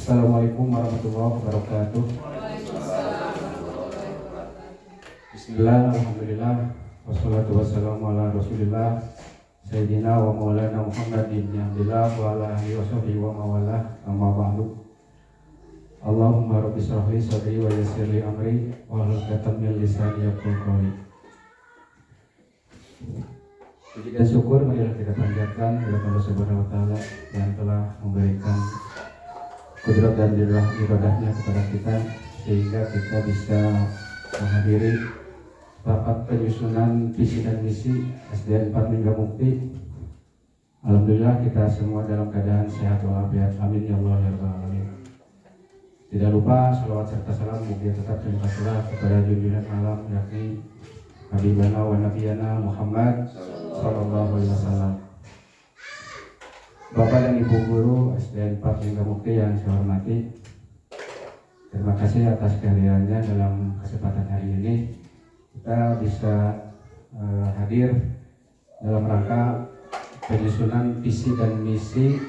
Assalamualaikum warahmatullahi wabarakatuh. Bismillah, alhamdulillah, wassalatu wassalamu ala rasulillah Sayyidina wa maulana Muhammadin Yamdillah wa ala alihi wa sahbihi wa mawalah amma ba'du. Allahumma rabbi shrahli sadri wa yassirli amri wa hlul 'uqdatam min lisani yafqahu qawli. Puji dan syukur marilah kita panjatkan kepada Allah Subhanahu wa taala yang telah memberikan kudrat dan iradahnya kepada kita sehingga kita bisa menghadiri rapat penyusunan visi dan misi SDN 4 Linggamukti. Alhamdulillah kita semua dalam keadaan sehat walafiat. Amin ya Allah ya rabbal alamin. Tidak lupa salawat serta salam mugia tetap terima kasih kepada junjungan alam yakni Habibana wa Nabiyana Muhammad sallallahu alaihi wasallam. Bapak dan Ibu Guru SDN 4 Linggamukti yang saya hormati, terima kasih atas kehadirannya dalam kesempatan hari ini. Kita bisa hadir dalam rangka penyusunan visi dan misi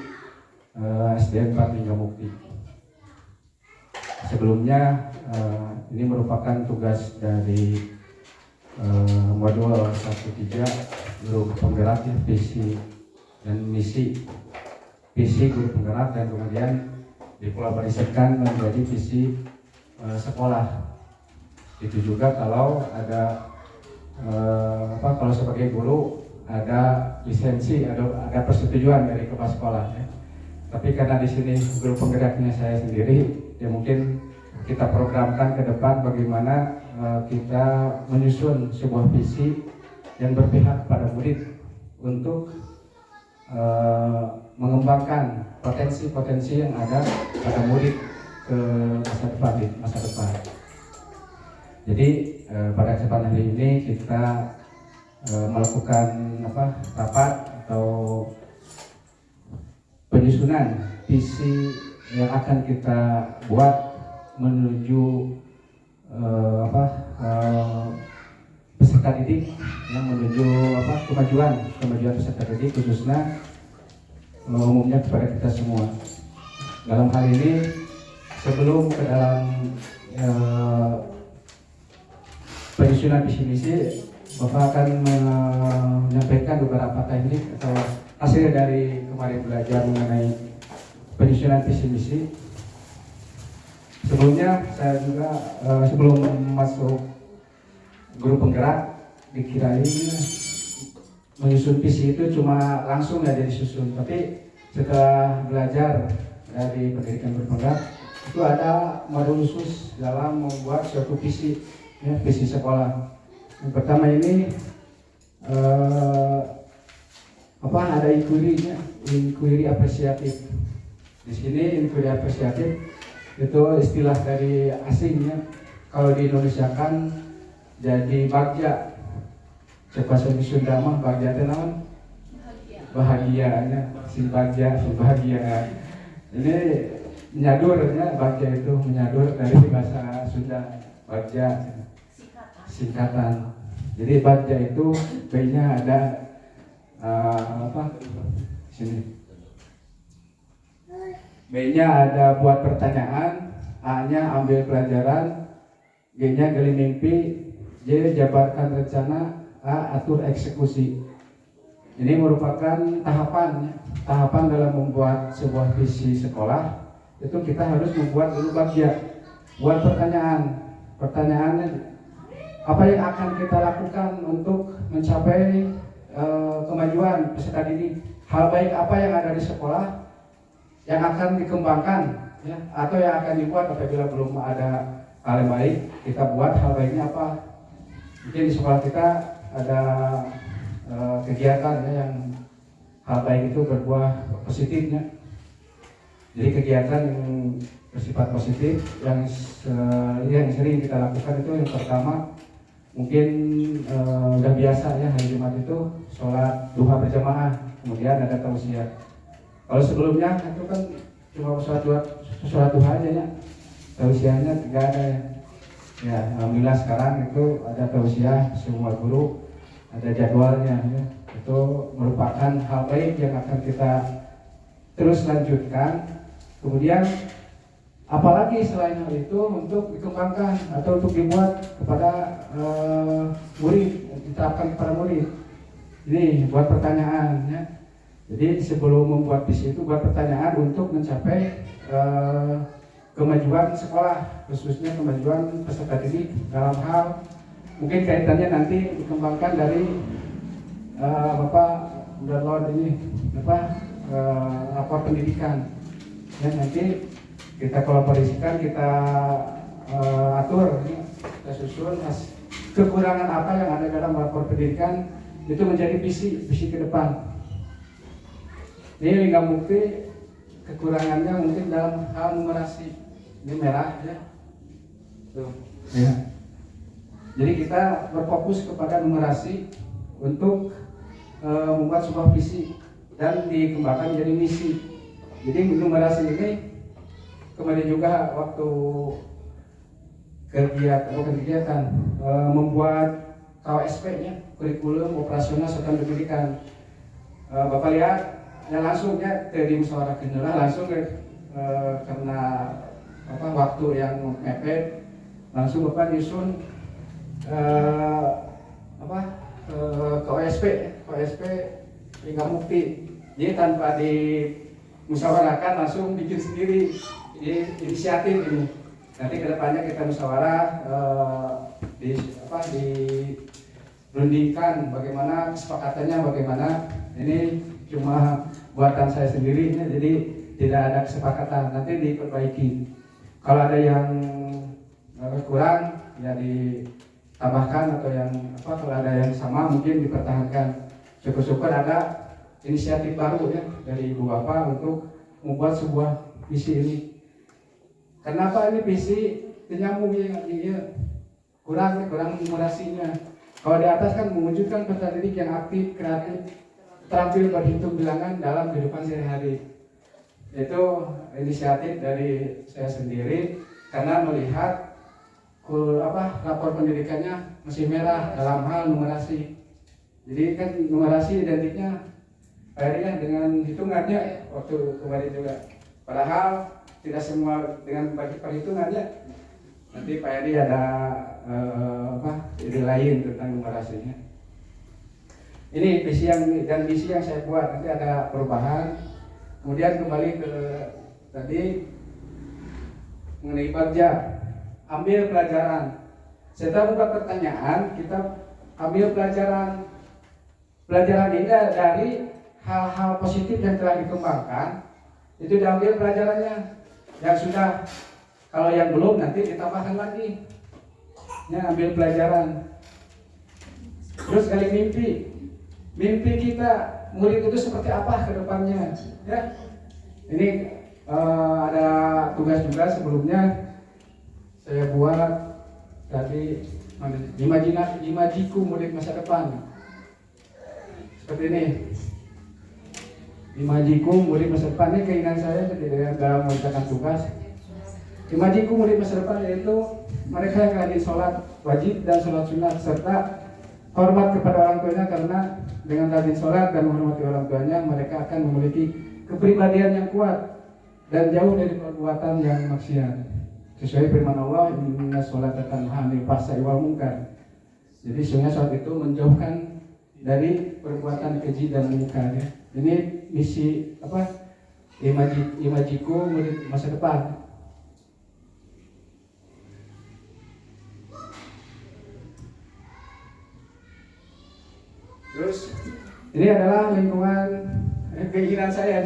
SDN 4 Linggamukti. Sebelumnya ini merupakan tugas dari modul 1-3 guru penggerak visi dan misi. Visi guru penggerak dan kemudian dikolaborasikan menjadi visi sekolah. Itu juga kalau ada kalau sebagai guru ada lisensi, ada persetujuan dari kepala sekolah ya. Tapi karena di sini guru penggeraknya saya sendiri, ya mungkin kita programkan ke depan bagaimana kita menyusun sebuah visi yang berpihak pada murid untuk mengembangkan potensi-potensi yang ada pada murid ke masa depan. Jadi pada kesempatan hari ini kita melakukan rapat atau penyusunan visi yang akan kita buat menuju peserta didik yang menuju kemajuan peserta didik khususnya umumnya kepada kita semua. Dalam hal ini sebelum ke dalam penyusunan visi misi, Bapak akan menyampaikan beberapa teknik atau hasil dari kemarin belajar mengenai penyusunan visi misi. Sebelumnya saya juga sebelum masuk guru penggerak dikirain menyusun visi itu cuma langsung aja disusun, tapi setelah belajar dari pendidikan guru penggerak itu ada modul khusus dalam membuat suatu visi. Ya, visi sekolah. Yang pertama ini ada inquiry apresiatif. Di sini inquiry apresiatif itu istilah dari asingnya. Kalau di Indonesia kan jadi bagja. Bahasa Sunda mah bagja itu naon? Bahagianya, si bagja, si bahagia. Ini menyadurnya bagja itu menyadur dari bahasa Sunda bagja. Singkatan. Jadi bagja itu B-nya ada sini. B-nya ada buat pertanyaan, A-nya ambil pelajaran, G-nya gali mimpi, J jabarkan rencana, A atur eksekusi. Ini merupakan tahapan dalam membuat sebuah visi sekolah. Itu kita harus membuat dulu bagja. Buat pertanyaannya apa yang akan kita lakukan untuk mencapai kemajuan peserta didik? Hal baik apa yang ada di sekolah yang akan dikembangkan, ya, atau yang akan dibuat apabila belum ada hal yang baik, kita buat hal baiknya apa? Mungkin di sekolah kita ada kegiatan ya, yang hal baik itu berbuah positifnya. Jadi kegiatan yang bersifat positif yang sering kita lakukan itu yang pertama mungkin udah biasa ya, hari Jumat itu sholat duha berjamaah, kemudian ada tausiah. Kalau sebelumnya itu kan cuma sholat duha aja ya, tausiahnya tidak ada ya. Ya, alhamdulillah sekarang itu ada tausiah semua guru, ada jadwalnya ya. Itu merupakan hal baik yang akan kita terus lanjutkan. Kemudian Apalagi selain hal itu untuk dikembangkan atau untuk dibuat kepada murid, diterapkan kepada murid. Ini buat pertanyaan ya. Jadi sebelum membuat visi itu buat pertanyaan untuk mencapai kemajuan sekolah, khususnya kemajuan peserta didik dalam hal mungkin kaitannya nanti dikembangkan dari Bapak download ini rapor pendidikan. Ya, nanti kita kolaborasikan, kita atur, kita susun kekurangan apa yang ada dalam rapor pendidikan itu menjadi visi ke depan. Ini nggak bukti kekurangannya mungkin dalam hal numerasi. Ini merah ya. Tuh, ya. Jadi kita berfokus kepada numerasi untuk membuat sebuah visi dan dikembangkan menjadi misi. Jadi numerasi ini kemudian juga waktu kegiatan membuat KOSP-nya, kurikulum operasional serta pendidikan. Bapak lihat ya langsung ya dari musyawarah general langsung karena waktu yang mepet langsung Bapak nyusun KOSP hingga bukti. Jadi tanpa dimusyawarahkan langsung bikin sendiri. Jadi inisiatif ini. Nanti kedepannya kita musyawarah dirundingkan bagaimana kesepakatannya, bagaimana. Ini cuma buatan saya sendiri, jadi tidak ada kesepakatan. Nanti diperbaiki. Kalau ada yang kurang ya ditambahkan atau yang kalau ada yang sama mungkin dipertahankan. Syukur-syukur ada inisiatif baru ya dari Ibu Bapak untuk membuat sebuah visi ini. Kenapa ini visi nyambung ya? Kurang numerasinya. Kalau di atas kan mewujudkan peserta didik yang aktif, kreatif, terampil berhitung bilangan dalam kehidupan sehari-hari. Itu inisiatif dari saya sendiri karena melihat rapor pendidikannya masih merah dalam hal numerasi. Jadi kan numerasi identiknya akhirnya dengan hitungannya waktu kemarin juga. Padahal tidak semua dengan bagi perhitungannya. Nanti Pak Edi ada ide lain tentang numerasinya. Ini visi dan misi yang saya buat, nanti ada perubahan. Kemudian kembali ke tadi mengenai bagja, ambil pelajaran. Setelah membuat pertanyaan, kita ambil pelajaran. Pelajaran ini dari hal-hal positif yang telah dikembangkan, itu diambil pelajarannya. Yang sudah, kalau yang belum nanti ditambahkan lagi. Ya, ambil pelajaran. Terus kali mimpi kita murid itu seperti apa ke depannya? Ya, ini ada tugas juga sebelumnya saya buat tadi imajiku murid masa depan. Seperti ini. Imajiku murid masa depan, ini keinginan saya dalam mengerjakan tugas. Imajiku murid masa depan yaitu mereka yang rajin sholat wajib dan sholat sunat serta hormat kepada orang tuanya, karena dengan rajin sholat dan menghormati orang tuanya mereka akan memiliki kepribadian yang kuat dan jauh dari perbuatan yang maksiat. Sesuai firman Allah, inna sholata tanha 'anil fahsya'i wal munkar. Jadi sehingga sholat itu menjauhkan dari perbuatan keji dan munkar ya. Ini misi imajiku murid masa depan. Terus ini adalah lingkungan keinginan saya.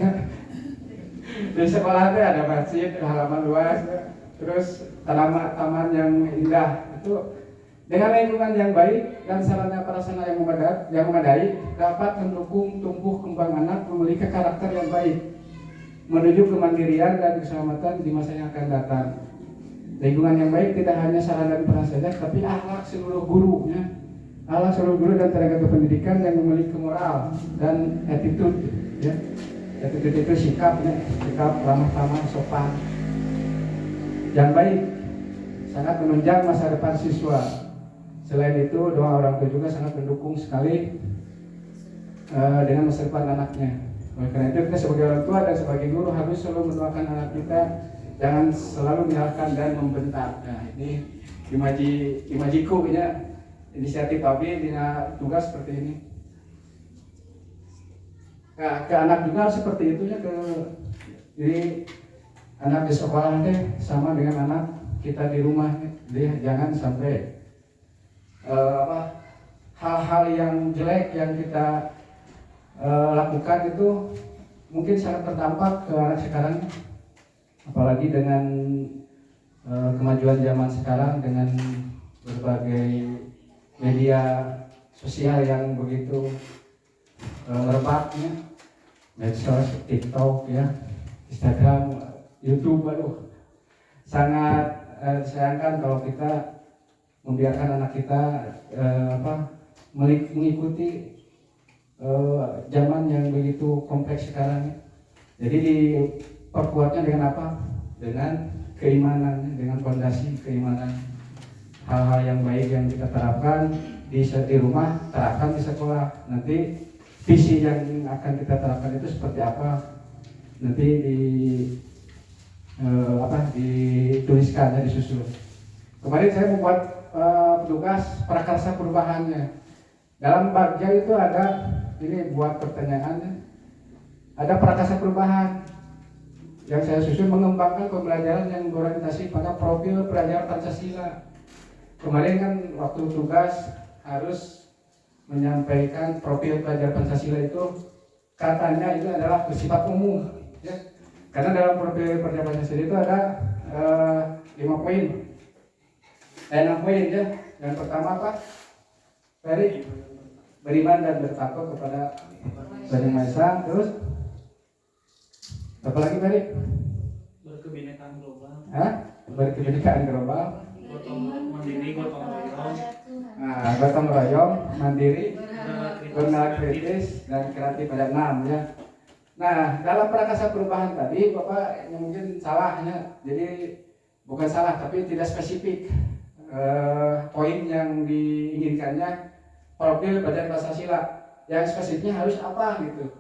Di sekolah ada masjid, halaman luas, terus taman yang indah. Itu dengan lingkungan yang baik dan sarana prasarana yang memadai dapat mendukung tumbuh kembang anak memiliki karakter yang baik, menuju kemandirian dan keselamatan di masa yang akan datang. Lingkungan yang baik tidak hanya sarana dan prasarana, tapi akhlak seluruh gurunya, akhlak seluruh guru dan tenaga kependidikan yang memiliki moral dan attitude. Ya. Attitude itu sikap ramah tamah, sopan, yang baik, sangat menunjang masa depan siswa. Selain itu, doa orang tua juga sangat mendukung sekali dengan masa depan anaknya. Oleh karena itu, kita sebagai orang tua dan sebagai guru harus selalu mendoakan anak kita jangan selalu menyalahkan dan membentak. Nah ini imajiku ya, inisiatif Abi dina tugas seperti ini. Nah, ke anak juga seperti itu ya, jadi anak di sekolah sama dengan anak kita di rumah. Jadi jangan sampai hal-hal yang jelek yang kita lakukan itu mungkin sangat berdampak ke anak sekarang, apalagi dengan kemajuan zaman sekarang dengan berbagai media sosial yang begitu merebaknya, medsos, TikTok ya, Instagram, YouTube, sangat disayangkan kalau kita membiarkan anak kita mengikuti zaman yang begitu kompleks sekarang. Jadi diperkuatnya dengan apa? Dengan keimanan, dengan fondasi keimanan. Hal-hal yang baik yang kita terapkan di rumah, terapkan di sekolah. Nanti visi yang akan kita terapkan itu seperti apa? Nanti dituliskan, disusun. Kemarin saya membuat petugas prakarsa perubahannya. Dalam bagja itu ada, ini buat pertanyaannya, ada prakarsa perubahan yang saya susun mengembangkan pembelajaran yang berorientasi pada profil pelajar Pancasila. Kemarin kan waktu tugas harus menyampaikan profil pelajar Pancasila itu katanya itu adalah bersifat umum, ya. Karena dalam profil pelajar Pancasila itu ada 5 poin, 6 poin ya. Yang pertama apa? Beriman dan bertakwa kepada Tuhan Yang Maha Esa. Terus apa lagi Beri? Berkebinekaan global. Berkebinekaan global. Mandiri, gotong royong. Gotong royong, mandiri, bernalar kritis, dan kreatif pada 6 ya. Nah, dalam prakarsa perubahan tadi Bapak yang mungkin salahnya, jadi bukan salah tapi tidak spesifik poin yang diinginkannya profil badan Pancasila. Yang spesifiknya harus apa gitu.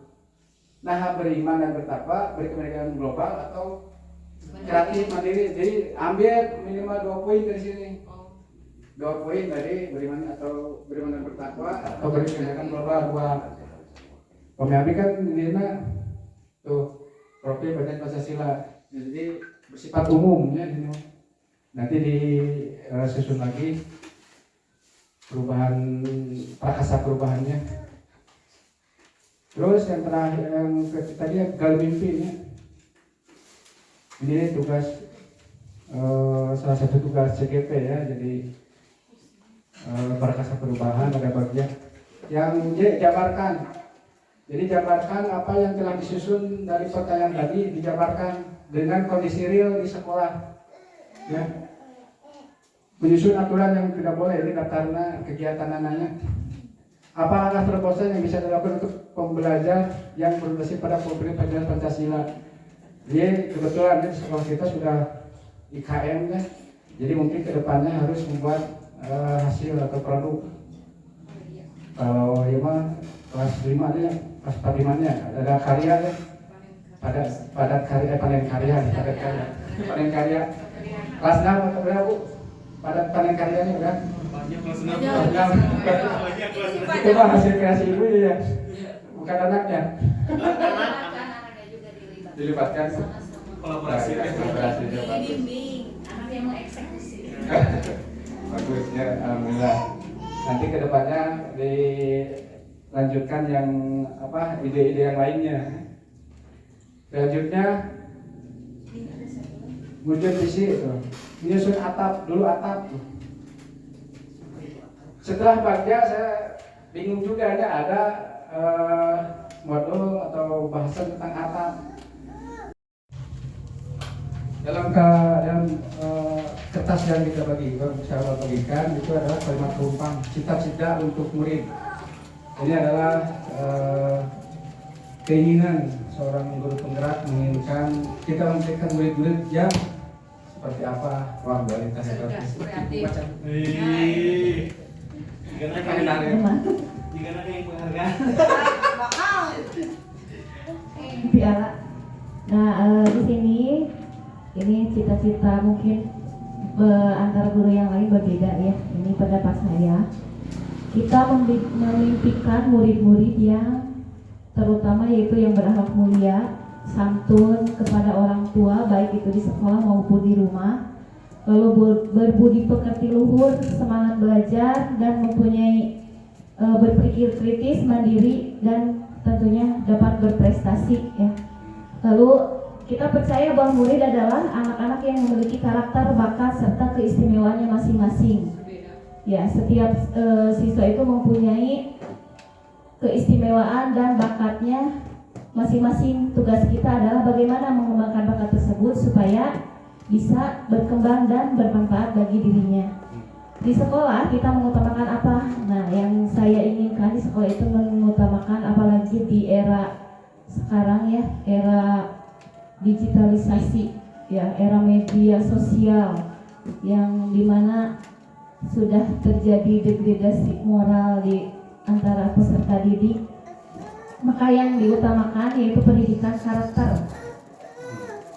Nah, beriman dan bertakwa, berkebinekaan global atau kreatif mandiri. Jadi ambil minimal 2 poin dari sini. 2 poin dari beriman dan bertakwa atau berkebinekaan global 2. Pemimpin kan dina tuh profil badan Pancasila. Jadi bersifat umum ya ini. Nanti disusun lagi perubahan prakarsa perubahannya. Terus yang terakhir yang tadi gal mimpi ya. Ini tugas salah satu tugas CGP ya. Jadi prakarsa perubahan ada bagian yang jabarkan. Jadi jabarkan apa yang telah disusun dari pertanyaan tadi, dijabarkan dengan kondisi real di sekolah. Ya. Menyusun aturan yang tidak boleh, ini daftarnya kegiatan anaknya. Apa langkah terobosan yang bisa dilakukan untuk pembelajar yang berbasis pada profil pelajaran Pancasila? Jadi kebetulan di sekolah kita sudah IKM ya. Jadi mungkin kedepannya harus membuat hasil atau produk. Kalau ya mah kelas 5 ya, kelas 45 nya ada karya ya. Padat karya. Kelas 6 atau berapa Bu? Padat panen karyanya kan? Banyak kelas 6. Itu mah hasil kreasi ibu ya, bukan anaknya. Dilibatkan. Kolaborasi. Bimbing, anak yang mau eksekusi. Bagusnya, alhamdulillah. Nanti kedepannya dilanjutkan yang ide-ide yang lainnya. Selanjutnya wujud visi itu. Menyusun atap tuh. Setelah bagja saya bingung juga ada modul atau bahasan tentang atap. Dalam kertas yang kita saya bagikan itu adalah kalimat perumpam cita-cita untuk murid. Ini adalah keinginan seorang guru penggerak menginginkan kita memberikan murid-murid yang seperti apa? Wah, kualitas kreatif. Jika ada yang penghargaan. Piala. Nah, di sini ini cita-cita mungkin antara guru yang lain berbeda ya. Ini pendapat saya. Kita memimpikan murid-murid yang terutama yaitu yang berakhlak mulia, santun kepada orang tua baik itu di sekolah maupun di rumah, lalu berbudi pekerti luhur, semangat belajar dan mempunyai berpikir kritis, mandiri dan tentunya dapat berprestasi ya. Lalu kita percaya bahwa murid adalah anak-anak yang memiliki karakter, bakat serta keistimewaannya masing-masing. Ya, setiap siswa itu mempunyai keistimewaan dan bakatnya masing-masing. Tugas kita adalah bagaimana mengembangkan bakat tersebut supaya bisa berkembang dan bermanfaat bagi dirinya. Di sekolah kita mengutamakan apa? Nah, yang saya inginkan di sekolah itu mengutamakan apalagi di era sekarang ya, era digitalisasi ya, era media sosial yang dimana sudah terjadi degradasi moral di antara peserta didik. Maka yang diutamakan yaitu pendidikan karakter.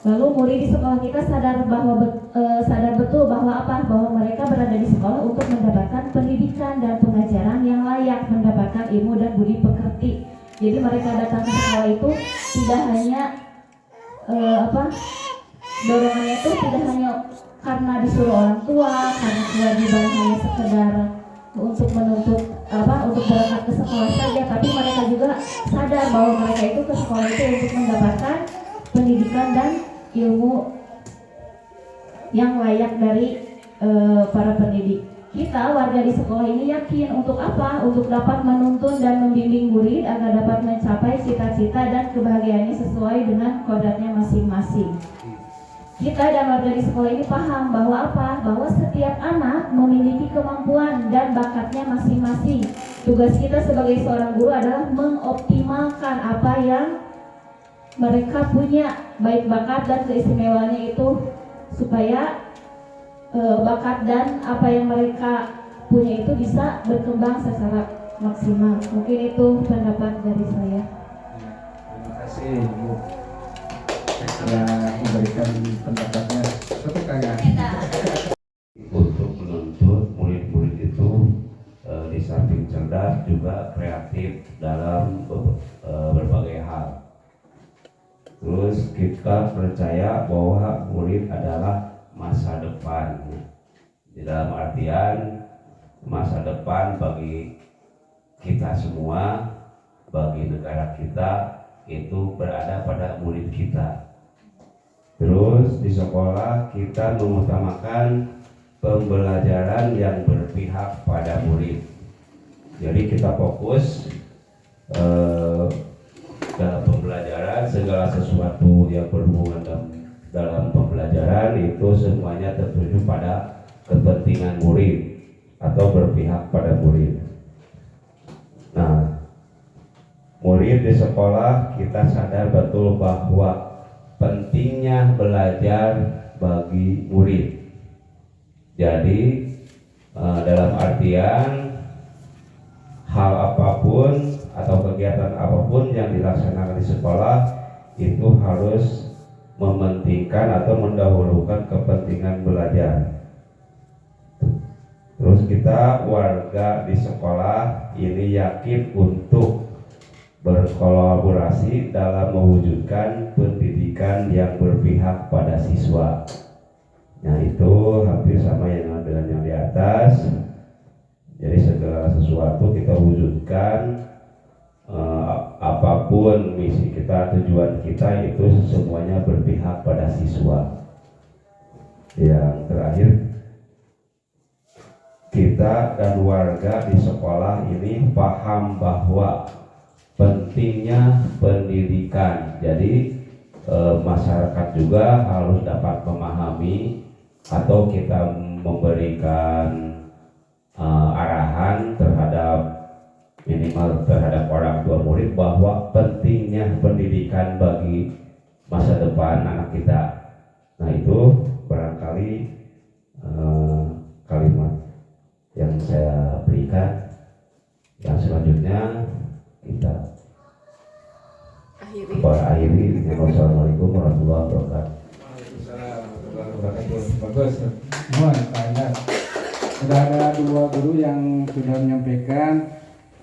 Lalu murid di sekolah kita sadar betul bahwa apa? Bahwa mereka berada di sekolah untuk mendapatkan pendidikan dan pengajaran yang layak, mendapatkan ilmu dan budi pekerti. Jadi mereka datang ke sekolah itu tidak hanya dorongannya itu tidak hanya karena disuruh orang tua, karena kewajiban hanya sekedar untuk menuntut untuk berangkat ke sekolah saja, tapi mereka juga sadar bahwa mereka itu ke sekolah itu untuk mendapatkan pendidikan dan ilmu yang layak dari para pendidik. Kita warga di sekolah ini yakin untuk apa? Untuk dapat menuntun dan membimbing murid agar dapat mencapai cita-cita dan kebahagiaannya sesuai dengan kodratnya masing-masing. Kita dan warga di sekolah ini paham bahwa apa? Bahwa setiap anak memiliki kemampuan dan bakatnya masing-masing. Tugas kita sebagai seorang guru adalah mengoptimalkan apa yang mereka punya, baik bakat dan keistimewaannya itu, supaya bakat dan apa yang mereka punya itu bisa berkembang secara maksimal. Mungkin itu pendapat dari saya. Terima kasih Bu telah memberikan pendapatnya. Satu kaya. Untuk menuntut murid-murid itu di samping cerdas juga kreatif dalam berbagai hal. Terus kita percaya bahwa murid adalah masa depan, di dalam artian masa depan bagi kita semua, bagi negara kita itu berada pada murid kita. Terus di sekolah kita mengutamakan pembelajaran yang berpihak pada murid. Jadi kita fokus dalam pembelajaran, segala sesuatu yang berhubungan dalam pembelajaran itu semuanya tertuju pada kepentingan murid atau berpihak pada murid. Nah, murid di sekolah kita sadar betul bahwa pentingnya belajar bagi murid. Jadi dalam artian hal apapun atau kegiatan apapun yang dilaksanakan di sekolah itu harus mementingkan atau mendahulukan kepentingan belajar. Terus kita warga di sekolah ini yakin untuk berkolaborasi dalam mewujudkan pendidikan yang berpihak pada siswa. Nah, itu hampir sama yang dengan yang di atas. Jadi segala sesuatu kita wujudkan, apapun misi kita, tujuan kita itu semuanya berpihak pada siswa. Yang terakhir, kita dan warga di sekolah ini paham bahwa pentingnya pendidikan. Jadi masyarakat juga harus dapat memahami atau kita memberikan arahan terhadap minimal terhadap orang tua murid bahwa pentingnya pendidikan bagi masa depan anak kita. Nah, itu barangkali kalimat yang saya berikan. Yang selanjutnya kita akhiri dengan wassalamualaikum warahmatullahi wabarakatuh. Waalaikumsalam. wabarakatuh. Bagus. Mohon Pak Endar. Sudah ada 2 guru yang sudah menyampaikan.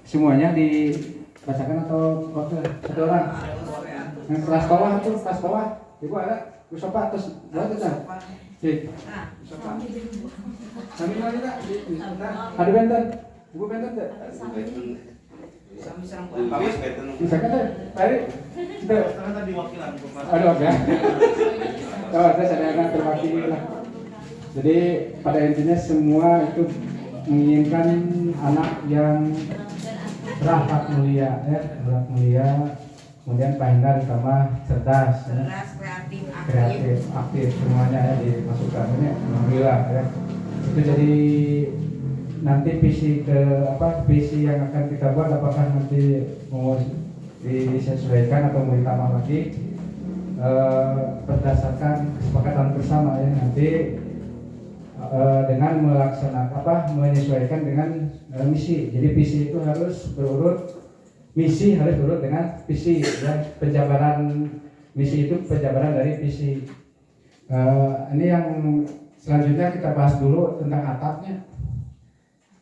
Semuanya dibacakan atau waktu satu orang? Yang kelas bawah itu, kelas bawah. Ibu ada? Bu Sopa terus buat kita. Cik. Sopa. Kami lagi tak? Ada benten? Ibu benten tak? Bisa kan tak? Tadi? Karena tadi wakilan Bapak. Ada oke. Oh, terus ada yang terwakili lah. Jadi pada intinya semua itu menginginkan anak yang berakhlak mulia, ya, berakhlak mulia. Kemudian Pak Endar ditambah cerdas, ya. Kreatif, aktif, semuanya ya dimasukkan ini. Alhamdulillah ya. Itu jadi nanti visi yang akan kita buat apakah nanti mau disesuaikan atau mau ditambah lagi berdasarkan kesepakatan bersama ya nanti dengan melaksanakan menyesuaikan dengan misi. Jadi visi itu harus berurut, misi harus berurut dengan visi ya. Penjabaran misi itu penjabaran dari visi. Ini yang selanjutnya kita bahas dulu tentang atapnya.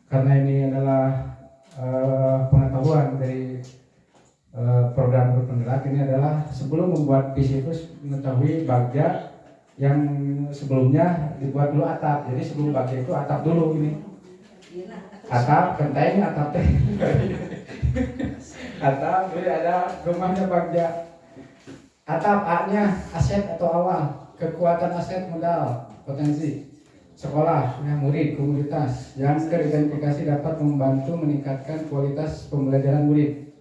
Karena ini adalah pengetahuan dari program guru penggerak ini adalah sebelum membuat visi itu mengetahui bagja yang sebelumnya dibuat dulu atap. Jadi sebelum bagja itu atap dulu ini. Atap, genteng, atap teh. Atap, jadi ada rumahnya bagja. Atap A-nya aset atau awal, kekuatan aset modal, potensi. Sekolah, ya, murid, komunitas yang teridentifikasi dapat membantu meningkatkan kualitas pembelajaran murid.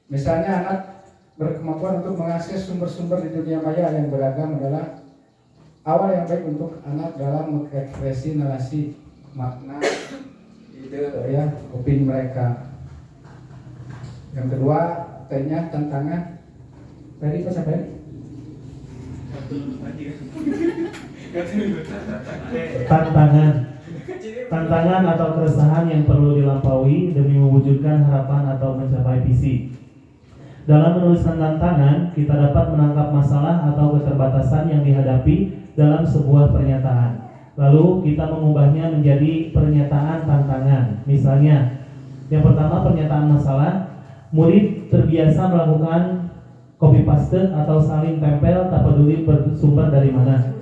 Misalnya anak berkemampuan untuk mengakses sumber-sumber di dunia maya yang beragam adalah awal yang baik untuk anak dalam mengekspresi narasi, makna, ide, ya, opini mereka. Yang kedua, T-nya tantangan. Tadi apa sampai? Tantangan atau keresahan yang perlu dilampaui demi mewujudkan harapan atau mencapai visi. Dalam menuliskan tantangan, kita dapat menangkap masalah atau keterbatasan yang dihadapi dalam sebuah pernyataan. Lalu kita mengubahnya menjadi pernyataan tantangan. Misalnya, yang pertama pernyataan masalah, murid terbiasa melakukan copy paste atau saling tempel tak peduli bersumber dari mana.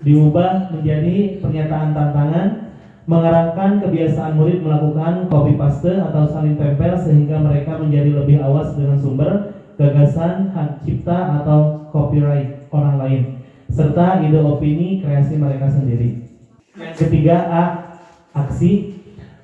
Diubah menjadi pernyataan tantangan, mengarahkan kebiasaan murid melakukan copy paste atau saling tempel sehingga mereka menjadi lebih awas dengan sumber, gagasan, hak cipta atau copyright orang lain, serta ide opini kreasi mereka sendiri. Ketiga, A. Aksi.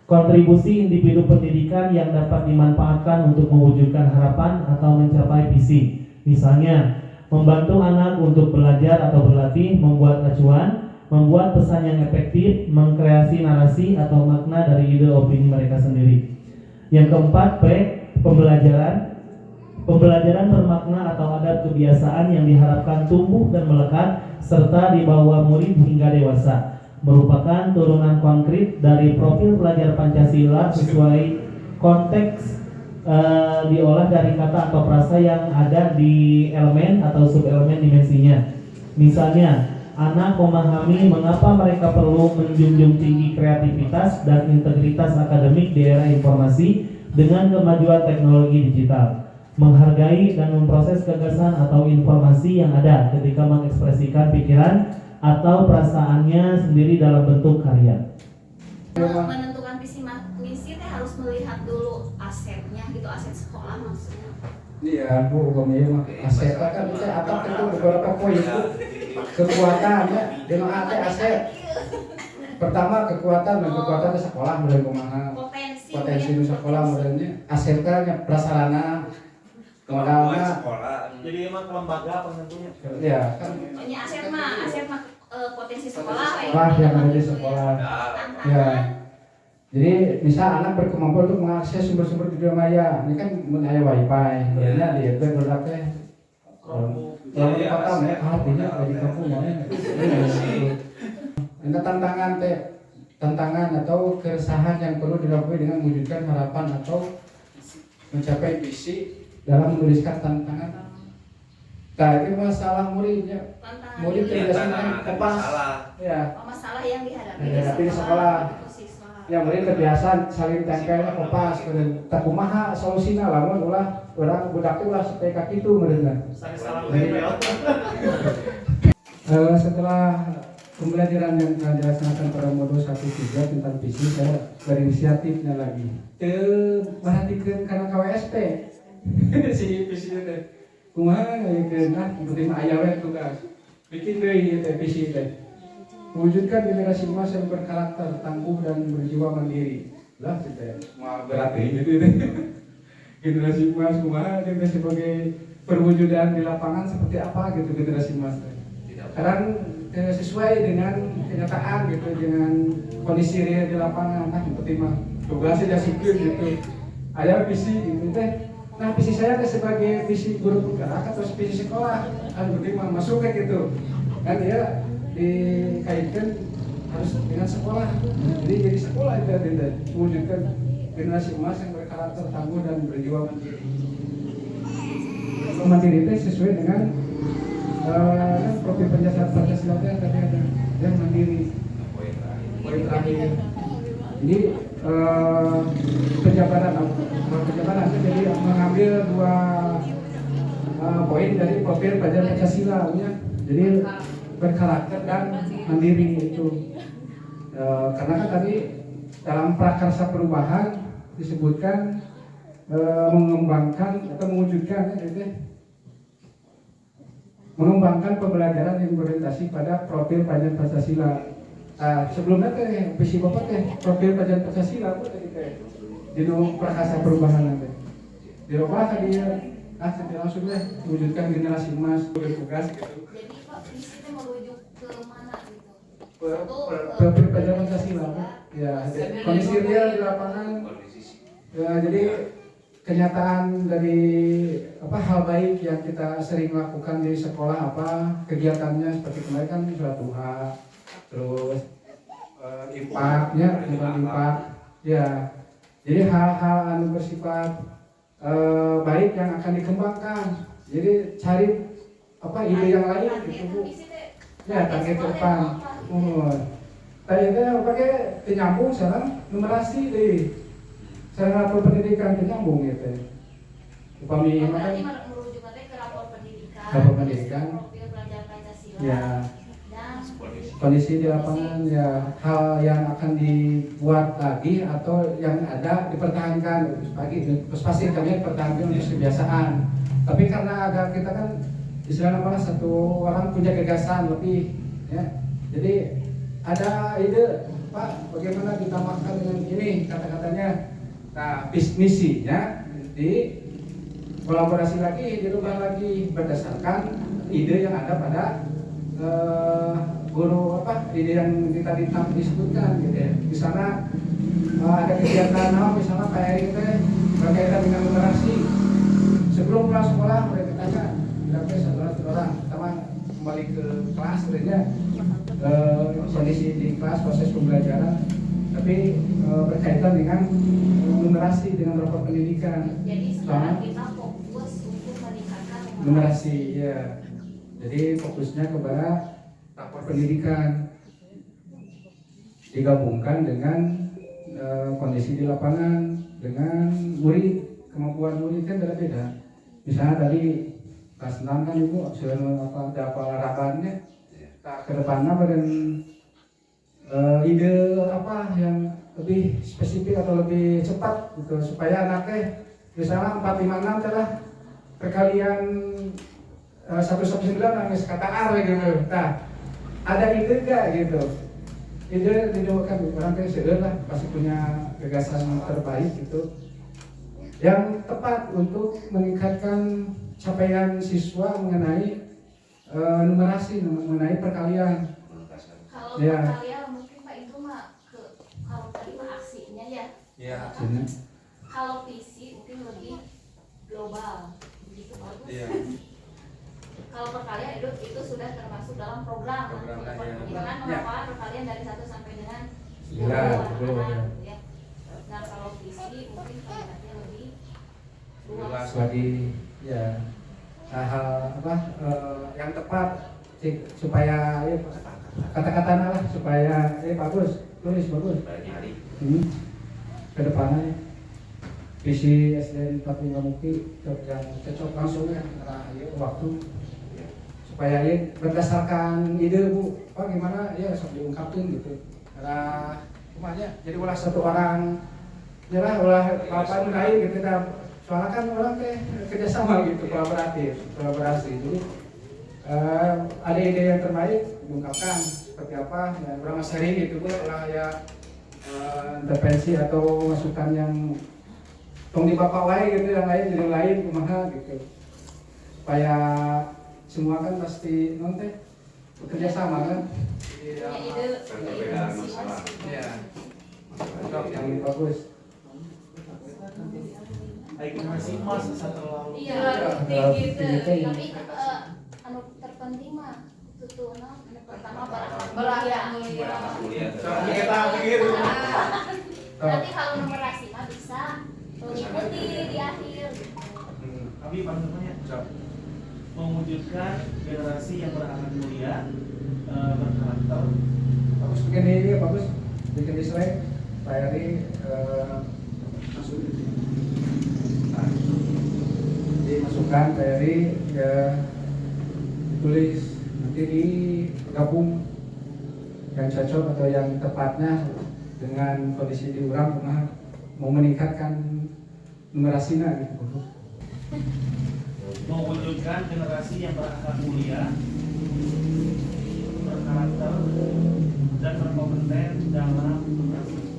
Kontribusi individu pendidikan yang dapat dimanfaatkan untuk mewujudkan harapan atau mencapai visi. Misalnya, membantu anak untuk belajar atau berlatih, membuat acuan, membuat pesan yang efektif, mengkreasi narasi atau makna dari ide opini mereka sendiri. Yang keempat, P. Pembelajaran. Pembelajaran bermakna atau adat kebiasaan yang diharapkan tumbuh dan melekat serta dibawa murid hingga dewasa, merupakan turunan konkret dari profil pelajar Pancasila sesuai konteks diolah dari kata atau frasa yang ada di elemen atau subelemen dimensinya. Misalnya, anak memahami mengapa mereka perlu menjunjung tinggi kreativitas dan integritas akademik di era informasi dengan kemajuan teknologi digital, menghargai dan memproses gagasan atau informasi yang ada ketika mengekspresikan pikiran atau perasaannya sendiri dalam bentuk karya. Menentukan visi misi teh harus melihat dulu asetnya gitu, aset sekolah maksudnya. Iya, Bu, mah aset kan bisa atap itu beberapa poin itu kekuatan ya, dengan aset. Pertama kekuatan dan kekuatan di sekolah mulai kemana? Potensi di sekolah modelnya, asetnya prasarana, modalnya. Jadi emang lembaga penentunya. Iya kan. Ini aset mah potensi sekolah. Sekolah yang ada di sekolah. Ya. Jadi misal anak berkemampuan untuk mengakses sumber-sumber di dunia maya, ini kan mengenai wifi, sebenarnya di itu berarti kalau di kota ya artinya di kampung ya. Ada tantangan atau keresahan yang perlu dilakukan dengan mewujudkan harapan atau mencapai visi dalam menuliskan tantangan. Nah, ini masalah muridnya. Tantangan Murid juga. tidak senang kopas. Ya, Masalah yang dihadapi Dihadapi di sekolah. gitu, siswa. ya murid kebiasaan saling tempelnya kopas. Tak kumaha solusina lamun ulah orang budak ulah supaya kaki itu mereka. Salah Setelah pembelajaran yang telah dilaksanakan pada modul 1-3 tentang visi, saya berinisiatifnya lagi. Perhatikan karena KWSP. Si visi itu. Kumaha ngeukeun penting aya we tugas. Bikin deui ieu teh visi teh. Mewujudkan generasi emas yang berkarakter tangguh dan berjiwa mandiri. Lah teh mau berat gitu teh. Generasi emas kumaha dia sebagai perwujudan di lapangan seperti apa gitu generasi emas teh. Sekarang sesuai dengan kenyataan gitu, dengan kondisi real di lapangan. Nah, penting mah tugasnya disiplin gitu. Ada visi gitu teh. Nah, visi saya sebagai visi guru penggerak atau visi sekolah, penting mah masuk kayak gitu. Kan dia dikaitkan harus dengan sekolah. Jadi sekolah itu mewujudkan generasi emas yang berkarakter tangguh dan berjiwa mandiri. Mandiri itu sesuai dengan profil Pancasila yang tadi ada yang mandiri. Poin terakhir. Jadi penjabaran itu jadi mengambil dua poin dari profil Pancasila ya. Jadi berkarakter dan mandiri itu. Karena kan tadi dalam prakarsa perubahan disebutkan mengembangkan atau mewujudkan mengembangkan pembelajaran yang berorientasi pada profil pelajaran Pancasila. Sebelumnya teh visi Bapak teh profil pelajaran Pancasila apa tadi teh di prakarsa perubahan teh. Dirubah tadi langsung deh mewujudkan generasi emas bertugas gitu. Jadi Pak, visi itu merujuk ke mana gitu? Profil pelajaran Pancasila. Ya, kondisi real di lapangan. Ya, jadi kenyataan dari hal baik yang kita sering lakukan di sekolah kegiatannya seperti kemarin kan sholat duha, terus impaknya impak ya. Jadi hal-hal anu bersifat baik yang akan dikembangkan. Jadi cari ide yang lain gitu Bu. Ya, target ke depan. Tadi itu pakai penyambung sekarang numerasi deh. Saya rapor pendidikan penyambung gitu. Upami Berarti merujuk ke rapor pendidikan. Rapor pendidikan. Profil pelajar Pancasila. Ya. Dan Kondisi di lapangan ya, hal yang akan dibuat lagi atau yang ada dipertahankan terus pasti kami pertahankan untuk kebiasaan. Tapi karena agar kita kan istilahnya malah satu orang punya gagasan lebih ya. Jadi ada ide Pak bagaimana ditambahkan dengan ini kata-katanya. Nah, misinya di kolaborasi lagi, dirubah lagi berdasarkan ide yang ada pada guru ide yang kita disebutkan gitu ya. Di sana ada kegiatan misalnya kayak ini berkaitan dengan numerasi. Sebelum pulang sekolah mereka tanya berapa satu orang, pertama kembali ke kelas sebenarnya kondisi di kelas proses pembelajaran, tapi berkaitan dengan numerasi dengan rapor pendidikan. Jadi sekarang kita fokus untuk meningkatkan Numerasi ya. Jadi fokusnya kepada rapor pendidikan digabungkan dengan kondisi di lapangan dengan murid, kemampuan murid kan beda-beda. Misalnya tadi kelas 6 kan Ibu ada apa harapannya ke depannya dan ide yang lebih spesifik atau lebih cepat gitu supaya anaknya misalnya 456 adalah perkalian 119 nangis kata R gitu. Nah, ada ide gak gitu? Ide didoakan orang kayak seueur lah pasti punya gagasan terbaik gitu yang tepat untuk meningkatkan capaian siswa mengenai numerasi, mengenai perkalian. Kalau Ya. perkalian mungkin Pak itu kalau tadi aksinya ya. Ya, Kalau visi mungkin lebih global, begitu bagus. Iya. Kalau perkalian itu sudah termasuk dalam program Program, pendidikan ya. mengapa perkalian dari 1 sampai dengan 10 Ya, anak-anak, ya. Nah kalau visi mungkin kalimatnya lebih luas. lagi ya. hal apa yang tepat supaya kata-kata lah supaya bagus, tulis bagus. Ke depannya visi SDN 45 Muki yang cocok langsung ya waktu supaya berdasarkan ide Bu, gimana ya sok diungkapin gitu. Karena rumahnya jadi ulah satu orang nyalah ulah apa lain gitu soalnya kan orang kerjasama gitu, kolaborasi. Jadi ada ide yang terbaik diungkapkan seperti apa dan orang sering gitu Bu lah ya intervensi atau masukan yang tong di bapak wae gitu yang lain jadi lain kumaha gitu supaya semua kan pasti teh bekerja sama kan perbedaan masalah. Iya. Yang bagus. Baik masih mas terlalu. Iya, tinggi tapi anu terpenting mah itu tuh pertama berakhir mulia. Kita pikir. Nanti kalau numerasi mah bisa mengikuti di akhir. Kami pandangannya mewujudkan generasi yang berakhlak mulia, berkarakter. Bagus bikin ini bagus bikin di slide Pak Eri masuk dimasukkan Pak Eri ya tulis nanti digabung yang cocok atau yang tepatnya dengan kondisi di urang mau meningkatkan numerasinya gitu. Mewujudkan generasi yang berakhlak mulia, berkarakter dan berkompeten dalam berkompeten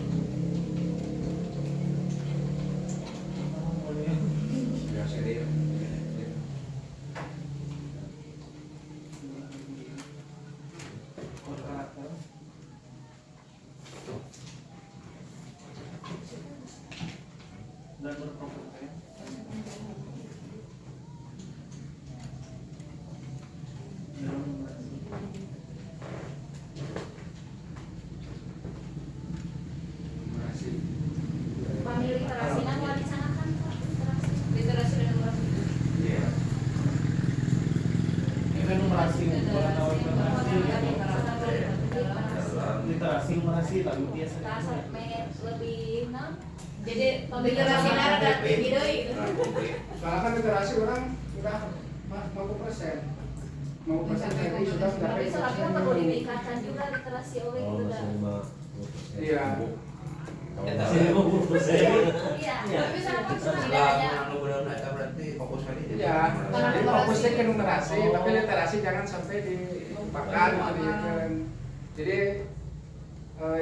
Literasi mau disanakan Pak, literasi dan numerasi. Iya. Ini numerasi literasi numerasi tapi biasa. Lebih jadi literasi ada tinggi deui. Soalnya kan literasi orang sudah 50%. 50% tadi sudah Tapi mencapai kan perlu ditingkatkan juga literasi oleh itu dah. Iya. Iya, tapi misalnya tidak hanya Ya, jadi fokusnya ke numerasi, tapi literasi jangan sampai dilupakan gitu. Jadi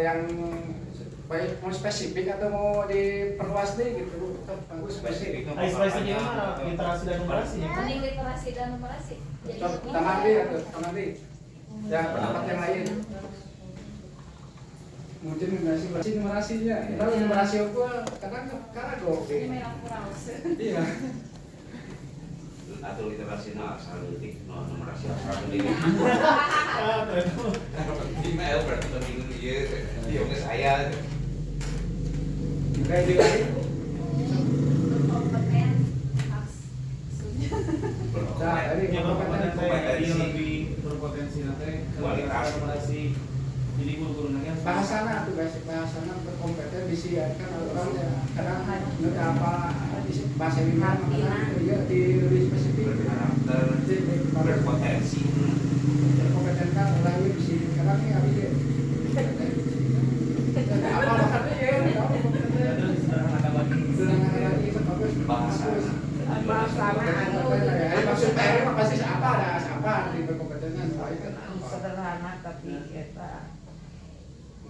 yang baik mau spesifik atau mau diperluas deh gitu, bagus spesifik. Spesifiknya mah literasi dan numerasi ya. mending literasi dan numerasi. Jadi Tamandi atau tamandi, ya pendapat yang lain. Mungkin numerasinya, kalau numerasi aku kadang karago. merah kurang. Iya. Atau literasi asal nutik numerasi asal nutik email berarti penting dia ke saya Kayak di lain. Kompeten maksudnya. Nah, tadi Yang berkompetensi kompetensi. dia lebih berpotensi nanti Kualitas. numerasi. Jadi guru-guru nanti Bahasana tuh guys, bahasana berkompeten disiarkan orang ya kadang nggak apa bahasa lima dia di lebih spesifik berkarakter berpotensi berkompeten kan orangnya bisa kadang nih habis ya apa makanya ya sederhana lagi. sedangkan lagi bagus bahasana maksud PR mah pasti siapa ada siapa di berkompetenan itu sederhana tapi kita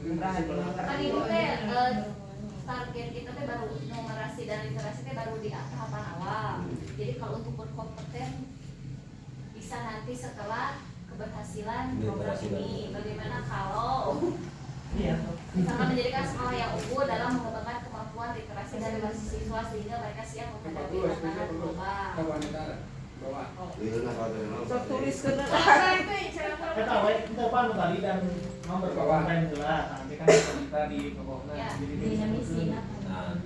Kan itu teh target kita teh baru numerasi dan literasi teh baru di tahapan awal. Jadi kalau untuk berkompeten bisa nanti setelah keberhasilan program ini. Bagaimana kalau misalkan menjadikan sekolah yang unggul dalam mengembangkan kemampuan literasi dan numerasi siswa sehingga mereka siap menghadapi tantangan global. tulis kena Kita awalnya kita apa tadi dan nomor berkompeten jelas. Nanti kan kita di pokoknya. Ya, Jadi di misi.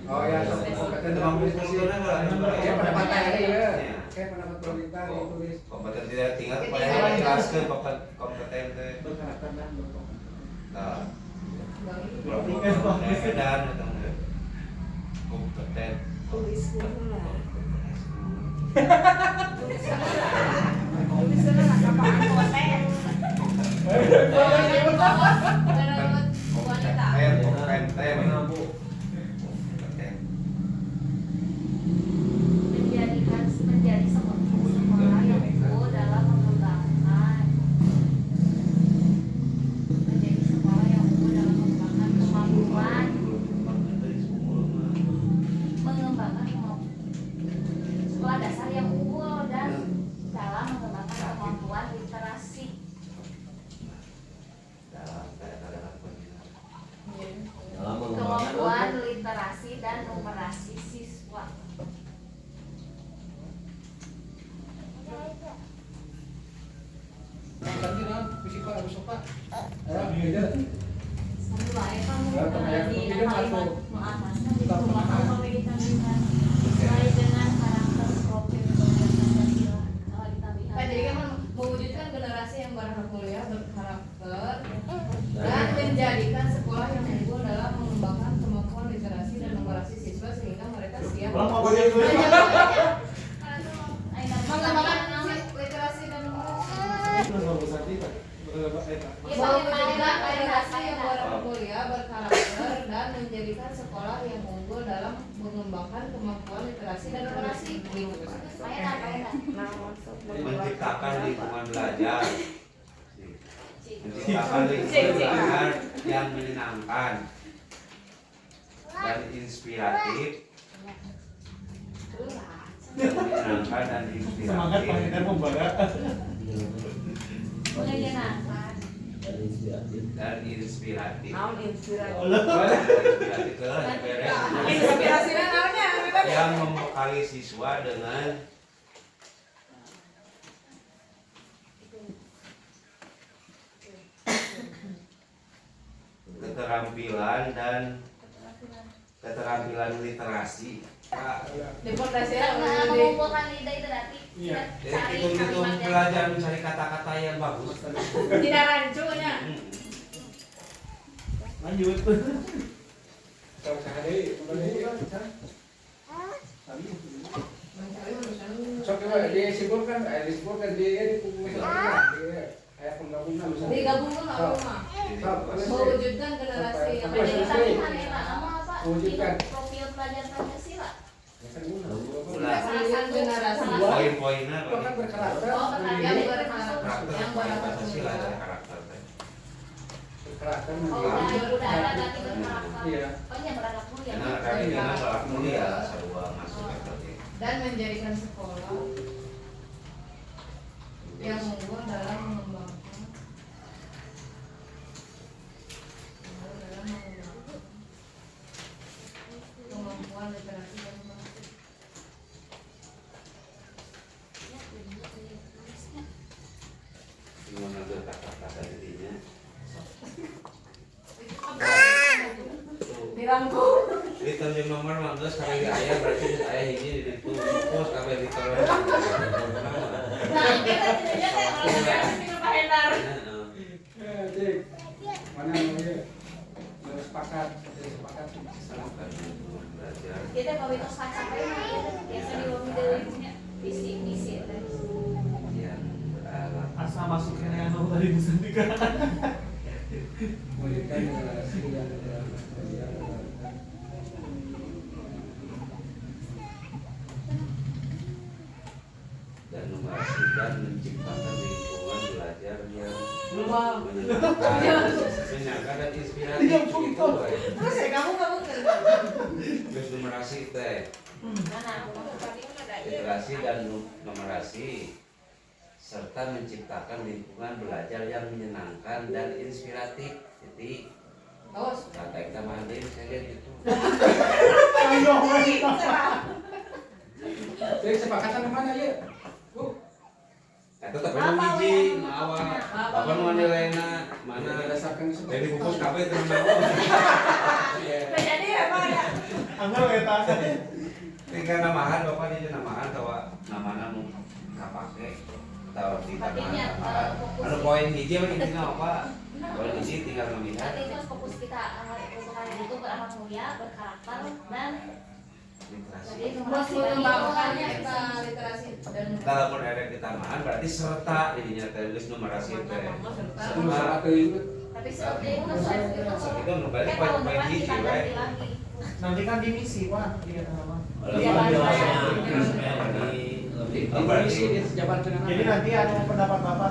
oh ya berkompeten dalam diskusi ya pendapat hari ya Kayak pendapat pemerintah ditulis. Kompeten tidak tinggal kepada yang jelaskan kompeten teh. Berkarakter dan berkompeten. Nah, Tinggal kompeten dan kompeten. Tulis dulu lah. menjadi sekolah yang unggul dalam mengembangkan kemampuan sekolah dasar yang unggul dan dalam mengembangkan kemampuan literasi. Kemampuan literasi dan numerasi siswa. Tadi kan fisika harus suka. Beda. Mulai kamu Ya, kebanyakan di pembeda kalimat masuk. mengatasnya di rumah kamu memeditasikan sesuai dengan karakter profil Pancasila. Kalau ditabihan. Pak, jadi kan mewujudkan generasi yang bermulia, berkarakter, dan menjadikan sekolah yang unggul dalam mengembangkan kemampuan literasi dan numerasi siswa sehingga mereka siap mengembangkan literasi dan numerasi. Mewujudkan generasi yang bermulia, berkarakter, dan menjadikan sekolah yang unggul dalam mengembangkan kemampuan literasi dan numerasi. Menciptakan lingkungan belajar, menciptakan lingkungan belajar yang menyenangkan dan inspiratif, menyenangkan dan Semangat Pak Hendar inspiratif membaga. Menyenangkan. dan inspiratif. Naon inspirasi. Inspiratif lah, beres. Inspirasinya naonnya? Yang membekali siswa dengan keterampilan literasi. Deportasinya Mengumpulkan ide literasi. Iya. Cari Itu kalimat yang belajar mencari kata-kata yang bagus. tidak rancunya. Lanjut. Kalau sehari, sok coba disebutkan di kayak penggabungan Digabungkan apa? Mewujudkan generasi yang Tabihan ya Pak, kamu apa? Wujudkan. Profil pelajar Pancasila. Mewujudkan generasi Poin-poinnya Itu kan berkarakter. Oh, yang berkarakter. berkarakter, yang Pancasila ada berkarakter. karakter. Berkarakter. Oh, udah ada berarti berkarakter. Iya. Oh, yang beranak mulia. Karena kali ini nggak mulia sarua masuk berarti. Dan menjadikan sekolah yang unggul dalam mengembangkan kemampuan literasi dan numerasi. Gimana tuh kata-kata jadinya? Dirangkum. Liter jeung nomor 15 kali ayah berarti ayah ini di situ pos kabeh liter. Nah, kita tidak ada yang tinggal Pak Hendar. Mana namanya? Sepakat. Belajar. Kita kalau itu capek biasa di bawah deuleunya visi Yang beralat. Asa masuknya yang anu tadi disandingkan. Wujudkan generasi yang Dan memperhatikan menciptakan lingkungan belajar yang Wow. menyenangkan dan inspiratif gitu baik. Terus ya kamu kan? Terus numerasi teh, literasi dan numerasi serta menciptakan lingkungan belajar yang menyenangkan dan inspiratif. Jadi kata kita mandiri saya lihat gitu. Jadi sepakatan kemana ya? Eta teh pengen hiji awal. Apa nu nilainya mana Berdasarkan dari bungkus kabeh teh Jadi apa ya? Anggal eta. tinggal namahan bapak di namahan bahwa nama nu kapake atau di namahan. Anu poin hiji mah intina apa? Poin hiji tinggal melihat. Berarti itu fokus kita untuk hari itu berakhlak mulia, berkarakter dan jadi mengembangkannya kita literasi dan Kalau ada di tanaman berarti serta jadinya tulis numerasi teh. Serta tapi seperti itu kan soal itu kembali poin hiji we. Nanti kan di misi Pak, iya apa? Jadi nanti ada pendapat Bapak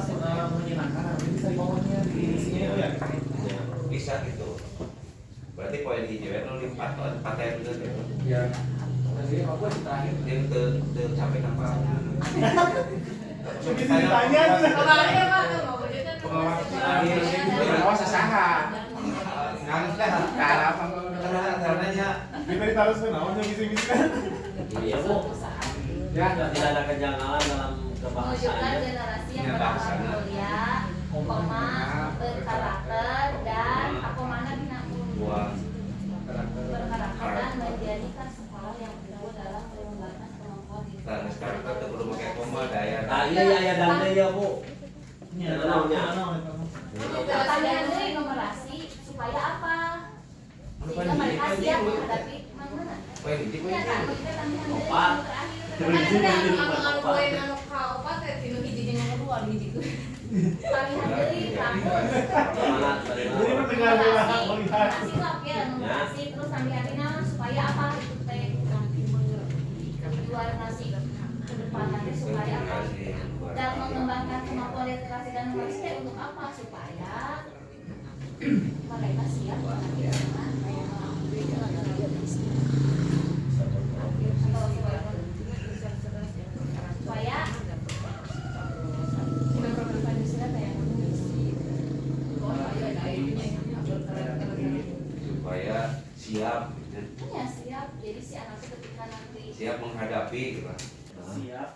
menyenangkan nanti bisa dibawanya di misinya itu ya. Bisa gitu. Berarti poin hiji we nu paten itu. Ya. Jadi apa terakhir? Yang tercapai apa? Bisa ditanya. kemarin ya Pak mau wujudkan Oh, sesaha. Nangis dah. Karenanya Kita ditaruh naonnya misi-misi kan. Iya Bu, Ya, tidak ada kejanggalan dalam mewujudkan kebahasaannya. generasi yang berakhlak mulia, koma, berkarakter dan apa mana bina buah berkarakter dan menjadikan sekolah yang unggul dalam pengembangan kemampuan diri. dan sekarang kita perlu pakai koma daya. Nah iya dan ya Bu. Iya, Pertanyaan dari numerasi supaya apa? Sehingga mereka siap menghadapi mana? Poin hiji poin Iya kan, hiji. kita tanyakan dari Opat. yang terakhir. anu poin anu kaopat teh tinu hiji jeung anu kedua di hiji tuh. Palihan dari rambut. Semangat Jadi dari mendengar melihat. Numerasi lah ya, numerasi terus sambil supaya apa itu teh dua nasi ke depan nanti supaya apa? Dan mengembangkan kemampuan literasi dan numerasi teh untuk apa? Supaya mereka siap menghadapi supaya Supaya siap, ya siap. Jadi si anak itu ketika nanti siap menghadapi gitu. Siap.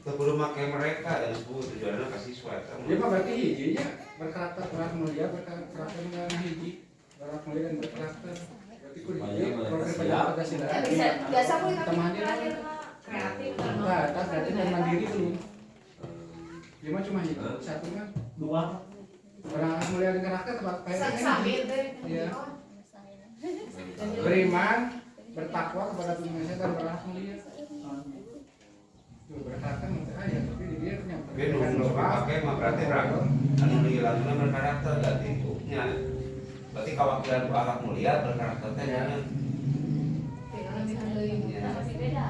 Kita perlu pakai mereka dan tujuannya ke siswa. dia mah berarti hijinya berkarakter berat mulia, berkarakter mulia hiji, berat mulia dan berkarakter. Berarti kudu hiji, program Pancasila. Ya bisa biasa pun Teman dia terakhir kreatif dan Nah, kan berarti dan mandiri dulu. Dia mah cuma hiji, satu kan Dua. berat mulia dan karakter kayak sambil deh. Iya. Beriman, bertakwa kepada Tuhan dan berat mulia. Tuh berkarakter mungkin aja, tapi dia nyampe. Tapi dulu pakai mah berarti ragu. Anu hilangnya berkarakter berarti nya. Berarti kewakilan anak mulia berkarakter teh jangan. masih beda.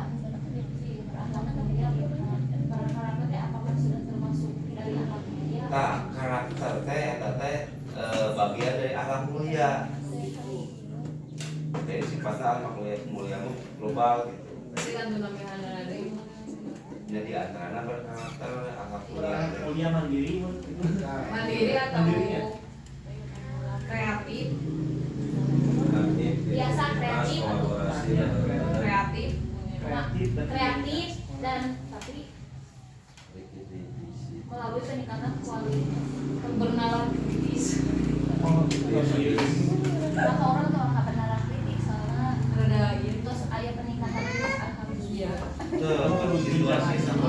Si berakhlak mulia berkarakter teh apakah sudah termasuk dari akhlak mulia? Nah, karakter teh eta teh bagian dari akhlak mulia. Jadi sifatnya akhlak mulia mah global gitu. Berarti kan tuh namanya ada Jadi antaranya berkarakter akhlak mulia. Mulia mandiri. mandiri atau kreatif Biasa kreatif atau kreatif dan tapi melalui peningkatan kualitas bernalar kritis maka orang tuh nggak benar kritik soalnya ada gitu terus ada peningkatan kritis alhamdulillah. Terus situasi sama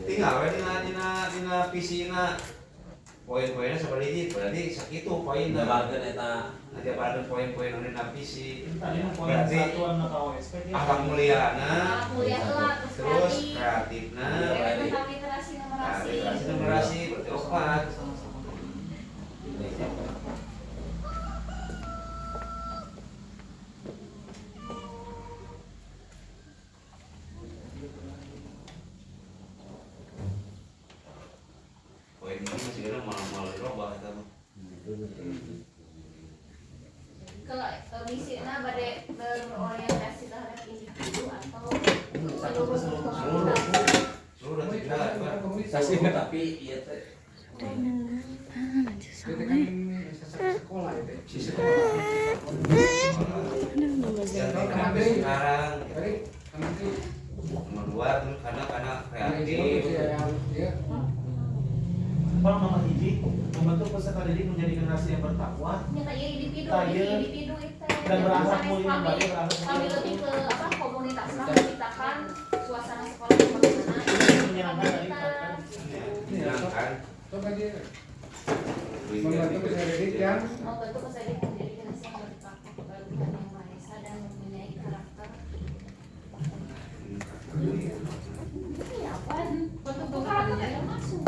tinggal we dina pisina poin-poinnya seperti ini berarti sakitu poinnya Bagian eta nanti pada poin-poin dina pisi Tadi poin berarti satuan KWSP dia. akhlak muliana Akhlak mulia lah terus kreatifna tentang literasi numerasi literasi numerasi berarti opat poin ini masih ada malah dirubah eta mah. kalau misinya pada berorientasi terhadap individu atau seluruh Suruh tidak komunikasi tapi iya teh Kita kan sekolah itu, si sekolah. sekarang Jadi nanti nomor 2 terus karena kreatif dia Bang nomor hiji hiji membentuk peserta didik menjadi generasi yang bertakwa Nyata iya individu, Tanya. individu itu. dan berakhlak Misalnya mulia kami- kembali berakhlak Kami mulia. lebih ke apa komunitas lah menciptakan suasana sekolah yang bagaimana. Menyenangkan dari Komunitas. Menyenangkan. Coba dia membantu peserta didik yang Membentuk peserta didik menjadi generasi yang bertakwa kepada Tuhan Yang Maha Esa dan mempunyai karakter. Ini apa? Bentuk karakter yang masuk.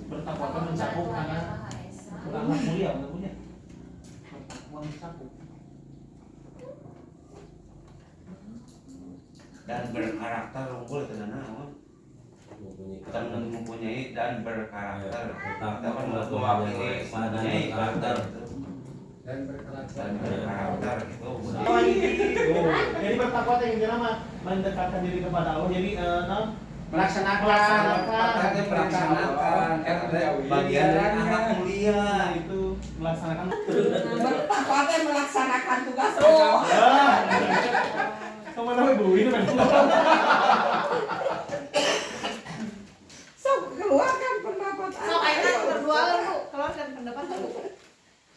Bertakwa kan mencakup karena berakhlak mulia punya bertakwa mencakup Dan berkarakter unggul itu naon? Kita mempunyai dan berkarakter. Kita mewakili mempunyai karakter dan berkarakter. dan berkarakter itu. oh ini jadi bertakwa itu yang jelas mendekatkan diri kepada Allah jadi Melaksanakan bagian dari anak mulia. nah itu melaksanakan Bertakwa teh melaksanakan tugas kemana ibu ini kan Sok keluarkan pendapat So, akhirnya berdua lu keluarkan pendapat lu.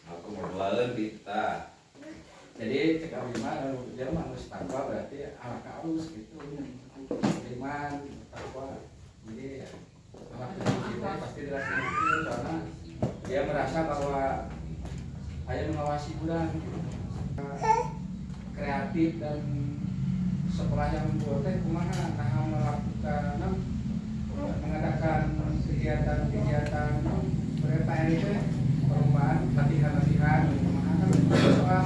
Aku berduaan kita. Jadi cek abimah dia mah harus takwa berarti ala kaus gitu. Iman takwa. Jadi anak kita pasti dilaksanakan karena dia merasa bahwa ayah mengawasi bulan kreatif dan sekolah yang boleh kumaha nah melakukan mengadakan kegiatan-kegiatan PRPN itu perubahan latihan-latihan kumaha kan soal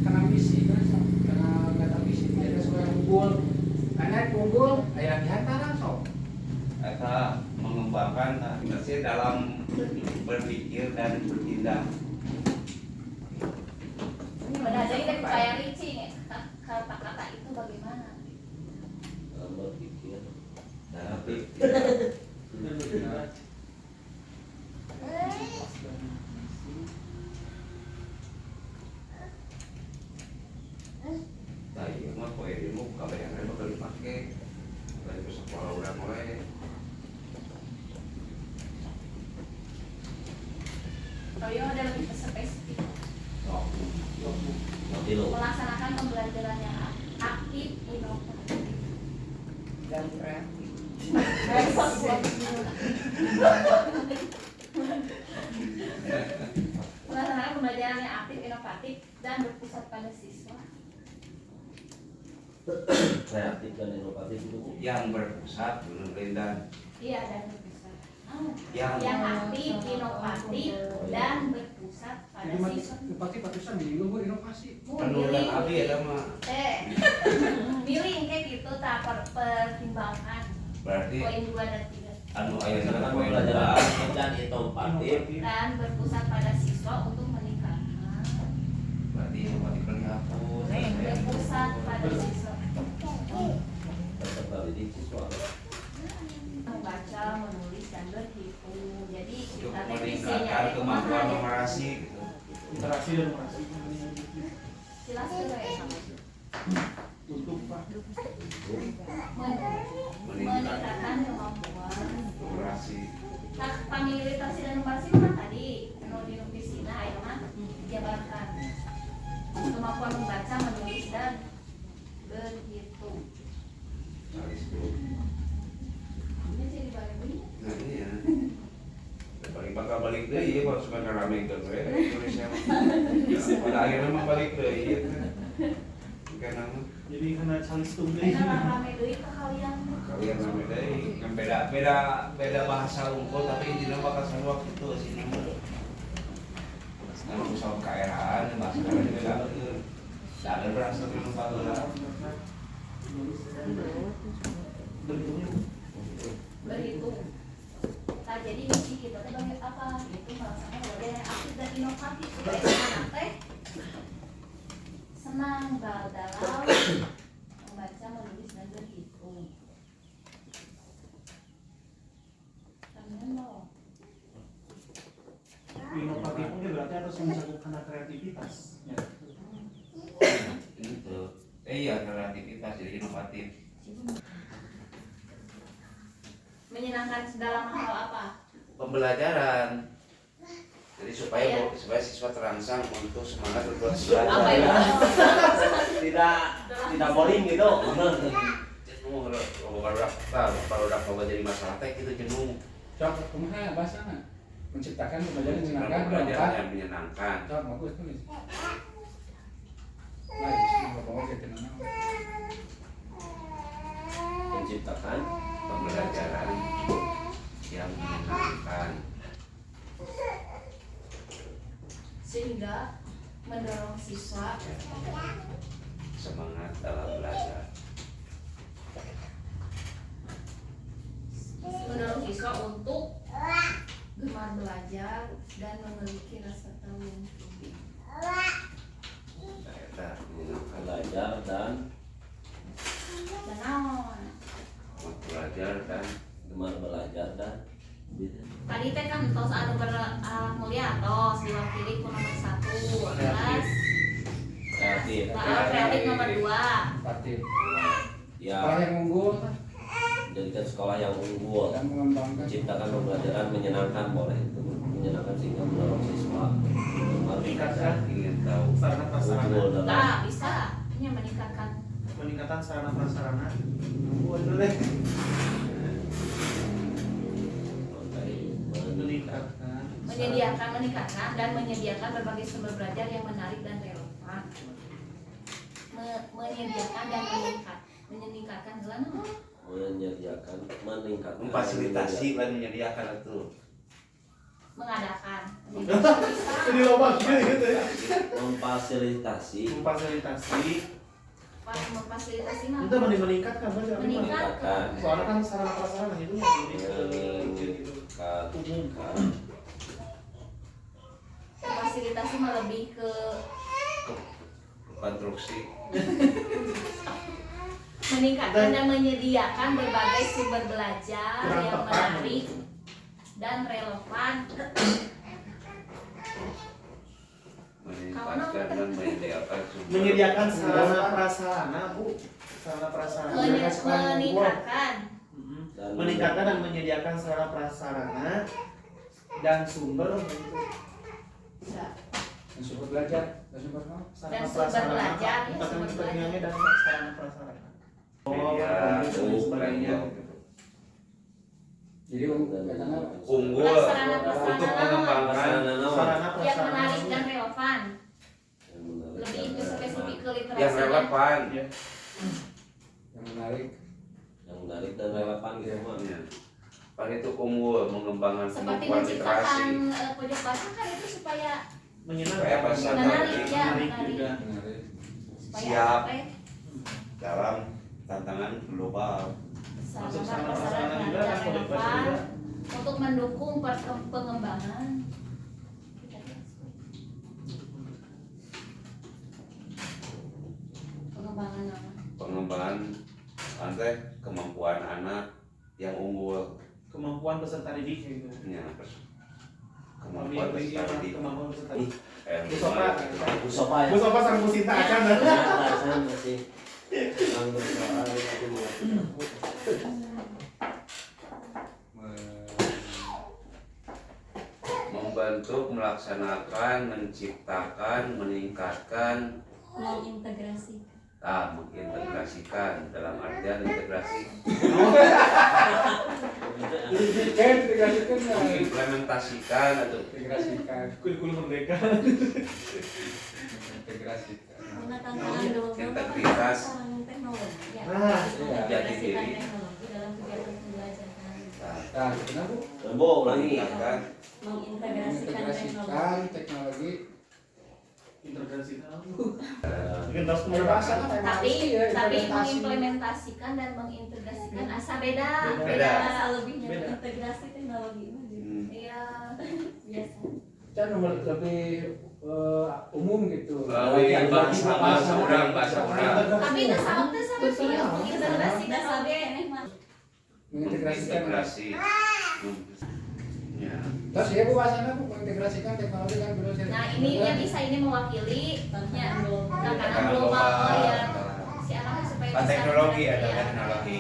karena misi kan karena kata misi jadi sekolah unggul karena unggul ayah dihantaran sok Kita mengembangkan masih dalam berpikir dan bertindak. Pada jadi kan kayak Ricci nih, kata-kata itu bagaimana? Berpikir. Dalam pikir. Nah, iya mah poe ilmu kabayangan bakal dipake. Dari sekolah udah mulai. Royo ada lebih spesifik. Melaksanakan pembelajaran yang aktif, inovatif. dan kreatif. Melaksanakan pembelajaran yang aktif, inovatif, dan berpusat pada siswa. Kreatif dan inovatif itu Yang berpusat belum dan Iya, dan berpusat. Yang aktif, inovatif, dan berpusat pada siswa. pasti patusan di lu inovasi penulis abi ada mah Milih kayak gitu tak pertimbangan berarti poin 2 dan 3 anu aya misalkan poin pembelajaran aktif dan inovatif. dan berpusat pada siswa untuk meningkatkan berarti inovatif kan dihapus. berpusat pada siswa Peserta didik siswa. membaca, menulis, dan berhitung. Jadi Untuk kita meningkatkan kemampuan numerasi gitu. interaksi dan operasi jelas dulu ya. tutup pak Meningkatkan kemampuan. Numerasi. Nah, familiaritas dan numerasi kan tadi di nulisina ya mah dijabarkan kemampuan membaca, menulis, dan berhitung. Alis dulu. Ini sih dibalik ini. Nah ini ya. Balik bakal balik deh, iya baru sebentar rame itu gue Indonesia. Pada akhirnya mah balik deh, iya kan. Kayak nama jadi kena calis tunggu Enak rame deui ka kalian. kalian rame deh, yang beda bahasa unggul tapi intinya bakal sarua gitu sih nama. Nama usaha keeraan bahasa kalian beda betul. Ada berasal dari Bagelah. Berhitung. Nah, jadi misi kita teh bagi apa? Itu melaksanakan pembelajaran yang aktif dan inovatif supaya anak teh senang dalam membaca, menulis, dan berhitung. Kalian mau inovatif ini berarti harus mencakup karena kreativitas. Ya. Itu. Iya, kreativitas jadi inovatif. Menyenangkan dalam hal apa? Pembelajaran. Jadi supaya siswa terangsang untuk semangat untuk belajar. Apa itu? Tidak boring gitu. Jenuh kalau udah coba jadi masalah teh gitu jenuh. Cok, kumaha bahasana? Menciptakan pembelajaran yang menyenangkan. Pembelajaran yang menyenangkan. Cok, bagus tulis. Lain, bawa kita nana. Menciptakan Pembelajaran yang menyenangkan. Sehingga mendorong siswa Semangat dalam belajar. mendorong siswa untuk gemar belajar dan memiliki rasa tahu yang tinggi. Eta menyenangkan. belajar dan Dan naon? Belajar dan gemar belajar dan Tadi teh kan tos anu mulia tos diwakili ku nomor 1 kelas kreatif. kreatif nomor 2. Kreatif. Ya, Sekolah yang unggul menjadikan sekolah yang unggul. dan mengembangkan. Menciptakan pembelajaran menyenangkan, boleh itu menyenangkan sehingga mendorong siswa Meningkatkan ingin tahu. sarana prasarana. unggul dalam Nah, bisa ini meningkatkan Peningkatan sarana prasarana. Waduh deh. Meningkatkan. meningkatkan dan menyediakan berbagai sumber belajar yang menarik dan relevan. Menyediakan dan meningkatkan jalan menyediakan meningkatkan Memfasilitasi dan menyediakan itu. mengadakan Jadi lomba gitu ya. memfasilitasi memfasilitasi mah Itu meningkatkan saja. meningkatkan Soalnya kan sarana prasarana itu jadi gitu. meningkatkan fasilitasi mah lebih ke Konstruksi. meningkatkan dan menyediakan berbagai sumber belajar Kurang yang tepat. menarik dan relevan. Meningkatkan dan menyediakan sumber. Menyediakan sarana prasarana, Bu. Sarana prasarana. Meningkatkan dan Meningkatkan dan menyediakan sarana prasarana dan sumber Dan sumber belajar dan sumber apa? Dan sumber belajar, ya, Meningkatkan sumber kepentingannya dan sarana prasarana. Media, dan sebagainya. Jadi katanya unggul sarana prasarana untuk mengembangkan sarana naon Sarana yang prasarana menarik dan relevan. yang menarik Lebih dan itu spesifik ke literasi. yang relevan. yang menarik. yang menarik dan relevan gitu mah. Ya. Pan itu unggul mengembangkan Seperti kemampuan literasi. menciptakan pojok baca kan itu supaya Supaya menyenangkan. bahasa menarik ya, Menarik menarik. juga. Menarik. Supaya Siap. apa ya? Dalam tantangan global. Masuk Sarana sarana prasarana juga dan kan pojok baca relevan juga. untuk mendukung pengembangan apa? Pengembangan antek kemampuan anak yang unggul. Kemampuan peserta didik gitu. Ya, kemampuan peserta didik. Kemampuan peserta didik. Bu Sopa. Sopa. Bu Sopa ya Bu Sopa sang Bu Sinta akan. saya masih yang bersoal itu Membantu melaksanakan, menciptakan, meningkatkan, mengintegrasikan dalam artian integrasi, Kan integrasikan ya. mengimplementasikan atau Integrasikan. Kurikulum merdeka. Integrasikan. integritas, Nah, jati diri, dalam kegiatan pembelajaran. Nah, kenapa Bu? Rembo ulangi meningkatkan, Integrasikan teknologi. integrasi tahu. Mungkin terus kemudian Bahasa kan Tapi ya, tapi implementasi. mengimplementasikan dan mengintegrasikan asa beda. Beda. Asa lebihnya Beda. integrasi teknologi. Iya, biasa. Kan nomor lebih umum gitu. Lebih bahasa orang. Tapi itu sama sih ya, mengintegrasikan oke. Mengintegrasikan. Integrasi. Ya. Terus ya Bu bahasanya Bu mengintegrasikan teknologi dan budaya. Nah ini yang bisa ini mewakili tatanan global ya si anaknya supaya bisa teknologi ada ya. teknologi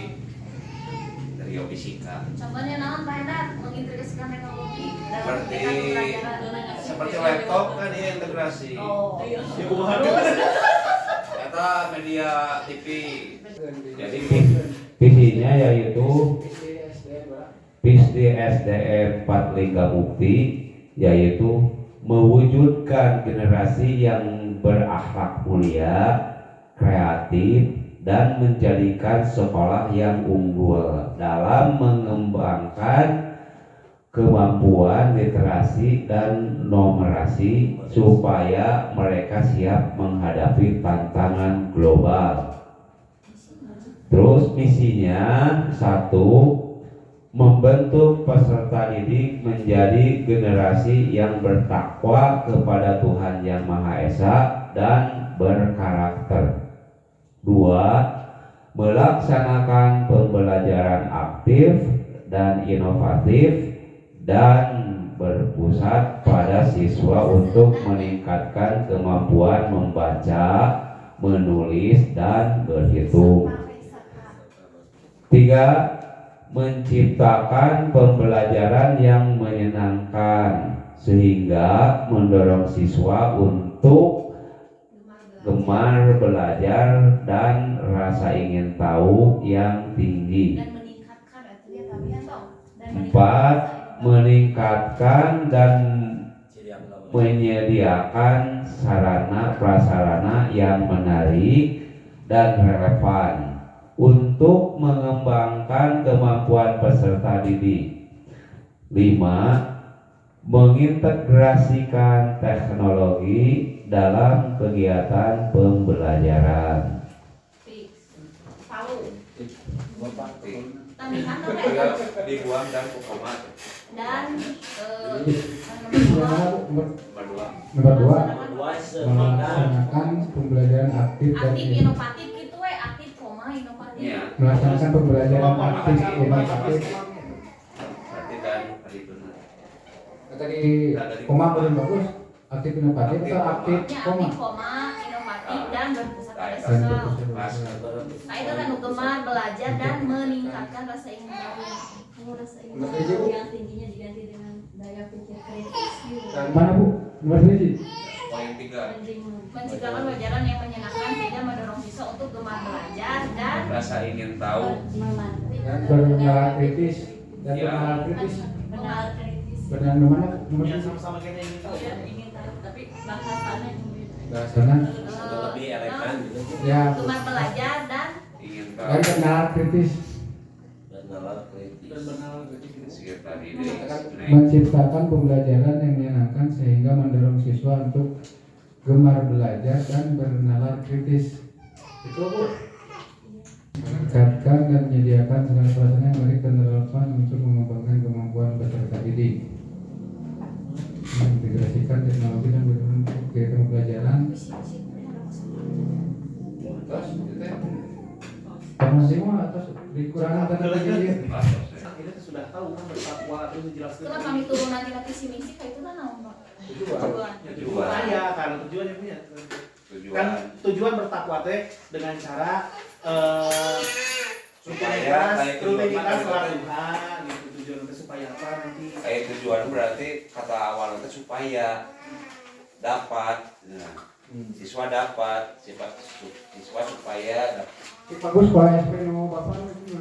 dari geofisika. Contohnya naon Pak Hendar mengintegrasikan teknologi dalam Seperti pembelajaran. seperti laptop kan dia integrasi. Oh iya. Eta media TV. Jadi visinya yaitu visi SDM 45 Mukti, yaitu mewujudkan generasi yang berakhlak mulia, kreatif, dan menjadikan sekolah yang unggul dalam mengembangkan kemampuan literasi dan numerasi supaya mereka siap menghadapi tantangan global. Terus misinya satu, membentuk peserta didik menjadi generasi yang bertakwa kepada Tuhan Yang Maha Esa dan berkarakter. Dua, melaksanakan pembelajaran aktif dan inovatif dan berpusat pada siswa untuk meningkatkan kemampuan membaca, menulis, dan berhitung. Tiga, menciptakan pembelajaran yang menyenangkan sehingga mendorong siswa untuk gemar belajar dan rasa ingin tahu yang tinggi. Empat, meningkatkan dan menyediakan sarana prasarana yang menarik dan relevan untuk mengembangkan kemampuan peserta didik. 5. Mengintegrasikan teknologi dalam kegiatan pembelajaran. dibuang dan komat. Dan nomor 2 melaksanakan pembelajaran aktif dan inovatif gitu aktif koma inovatif. melaksanakan pembelajaran aktif inovatif. Tadi koma belum bagus, aktif inovatif atau aktif koma? Aktif koma inovatif dan berpusat pada siswa. Nah itu kan gemar belajar dan meningkatkan rasa ingin tahu. Kalau rasa ingin tahu yang tingginya diganti dengan daya pikir kritis. Mana Bu? Nomor 3. Poin 3. Menciptakan pelajaran yang menyenangkan sehingga mendorong siswa untuk gemar belajar dan Rasa ingin tahu. Dan bernalar kritis dan bernalar kritis. benar kritis. Benar mana? Nomor Yang 3. sama-sama kita ingin tahu ya. Ingin tahu tapi bahasannya Bahasanya lebih elegan gitu. ya gemar belajar dan Ingin dan tahu. bernalar kritis. Dan nalar kritis. Dan benar kritis. Sekitar ide. Menciptakan pembelajaran yang menyenangkan sehingga mendorong siswa untuk gemar belajar dan bernalar kritis. Itu Bu. Meningkatkan dan menyediakan segala prasarana yang baik dan relevan untuk mengembangkan kemampuan peserta didik. Mengintegrasikan teknologi dan kegiatan pembelajaran. Terus kamu semua atas dikurangan tadi Kita sudah tahu kan bertakwa terus dijelaskan. setelah kami turun nanti ke visi misi kayak itu kan naon Pak? Tujuan. Saya karena tujuannya punya. Tujuan. Kan tujuan bertakwa teh dengan cara Supaya kayak rutinitas tujuan sholat kan Tuhan gitu tujuan itu supaya apa nanti tujuan berarti kata awal itu supaya dapat. Nah, siswa dapat, siswa supaya dapat. bagus Pak SP mau Bapak itu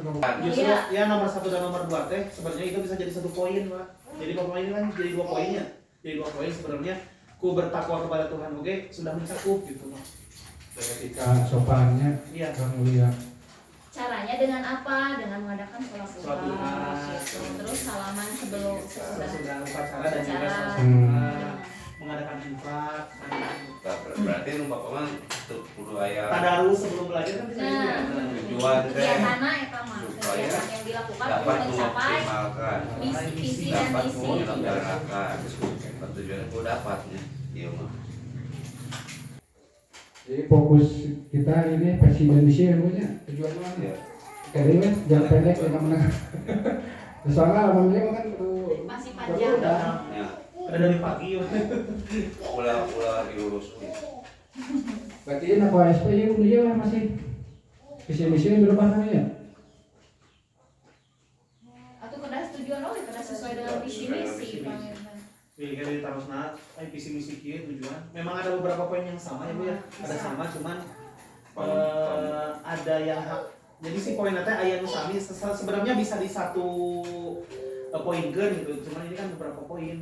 justru ya nomor 1 dan nomor 2 teh sebenarnya itu bisa jadi 1 poin Pak. Jadi Bapak ini kan jadi 2 poinnya. Jadi 2 poin sebenarnya ku bertakwa kepada Tuhan oke sudah mencakup gitu Pak. ketika sopannya Iya. Kang Mulia. Caranya dengan apa? Dengan mengadakan sholat Sholat duha, duha. gitu. Terus salaman sebelum sesudah Sudah upacara dan juga upacara. sholat mengadakan infak. Berarti nu Bapak mah tuh kudu aya Tadarus sebelum belajar kan bisa gitu ya. tujuan teh Biasana eta mah supaya kegiatan yang dilakukan dapat untuk mencapai mengoptimalkan, visi dan dapat misi. menyelenggarakan. Tujuannya kudu dapatnya. Iya mah. Jadi fokus kita ini presidensi punya tujuan mana? Iya. Jadi kan jangka pendek jangka menengah. Soalnya alhamdulillah kan masih panjang. Ya, Ada dari pagi. ulah diurus. berarti ini aku ASP ya dia masih visi-misi berubah namanya. Atau kada setuju kada sesuai dengan visi misi. Jadi kita ditaruh visi misi kieu tujuan. Memang ada beberapa poin yang sama ya Bu ya. Ada sama cuman ada yang jadi si poin nanti aya nu sami sebenarnya bisa di satu poin gitu. Cuman ini kan beberapa poin.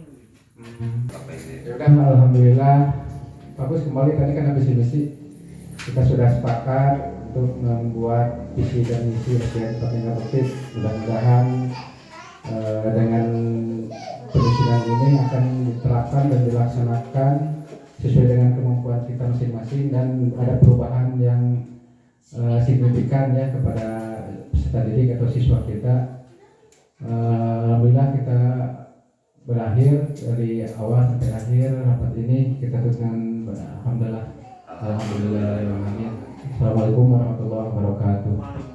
Ya kan alhamdulillah bagus kembali tadi kan visi misi kita sudah sepakat untuk membuat visi dan misi SDN Pertanian Aktif. Mudah-mudahan dengan penyusunan ini akan diterapkan dan dilaksanakan sesuai dengan kemampuan kita masing-masing dan ada perubahan yang signifikan ya kepada peserta didik atau siswa kita. Alhamdulillah kita berakhir dari awal sampai akhir rapat ini kita tutup dengan alhamdulillah. Alhamdulillah. Assalamualaikum warahmatullahi wabarakatuh.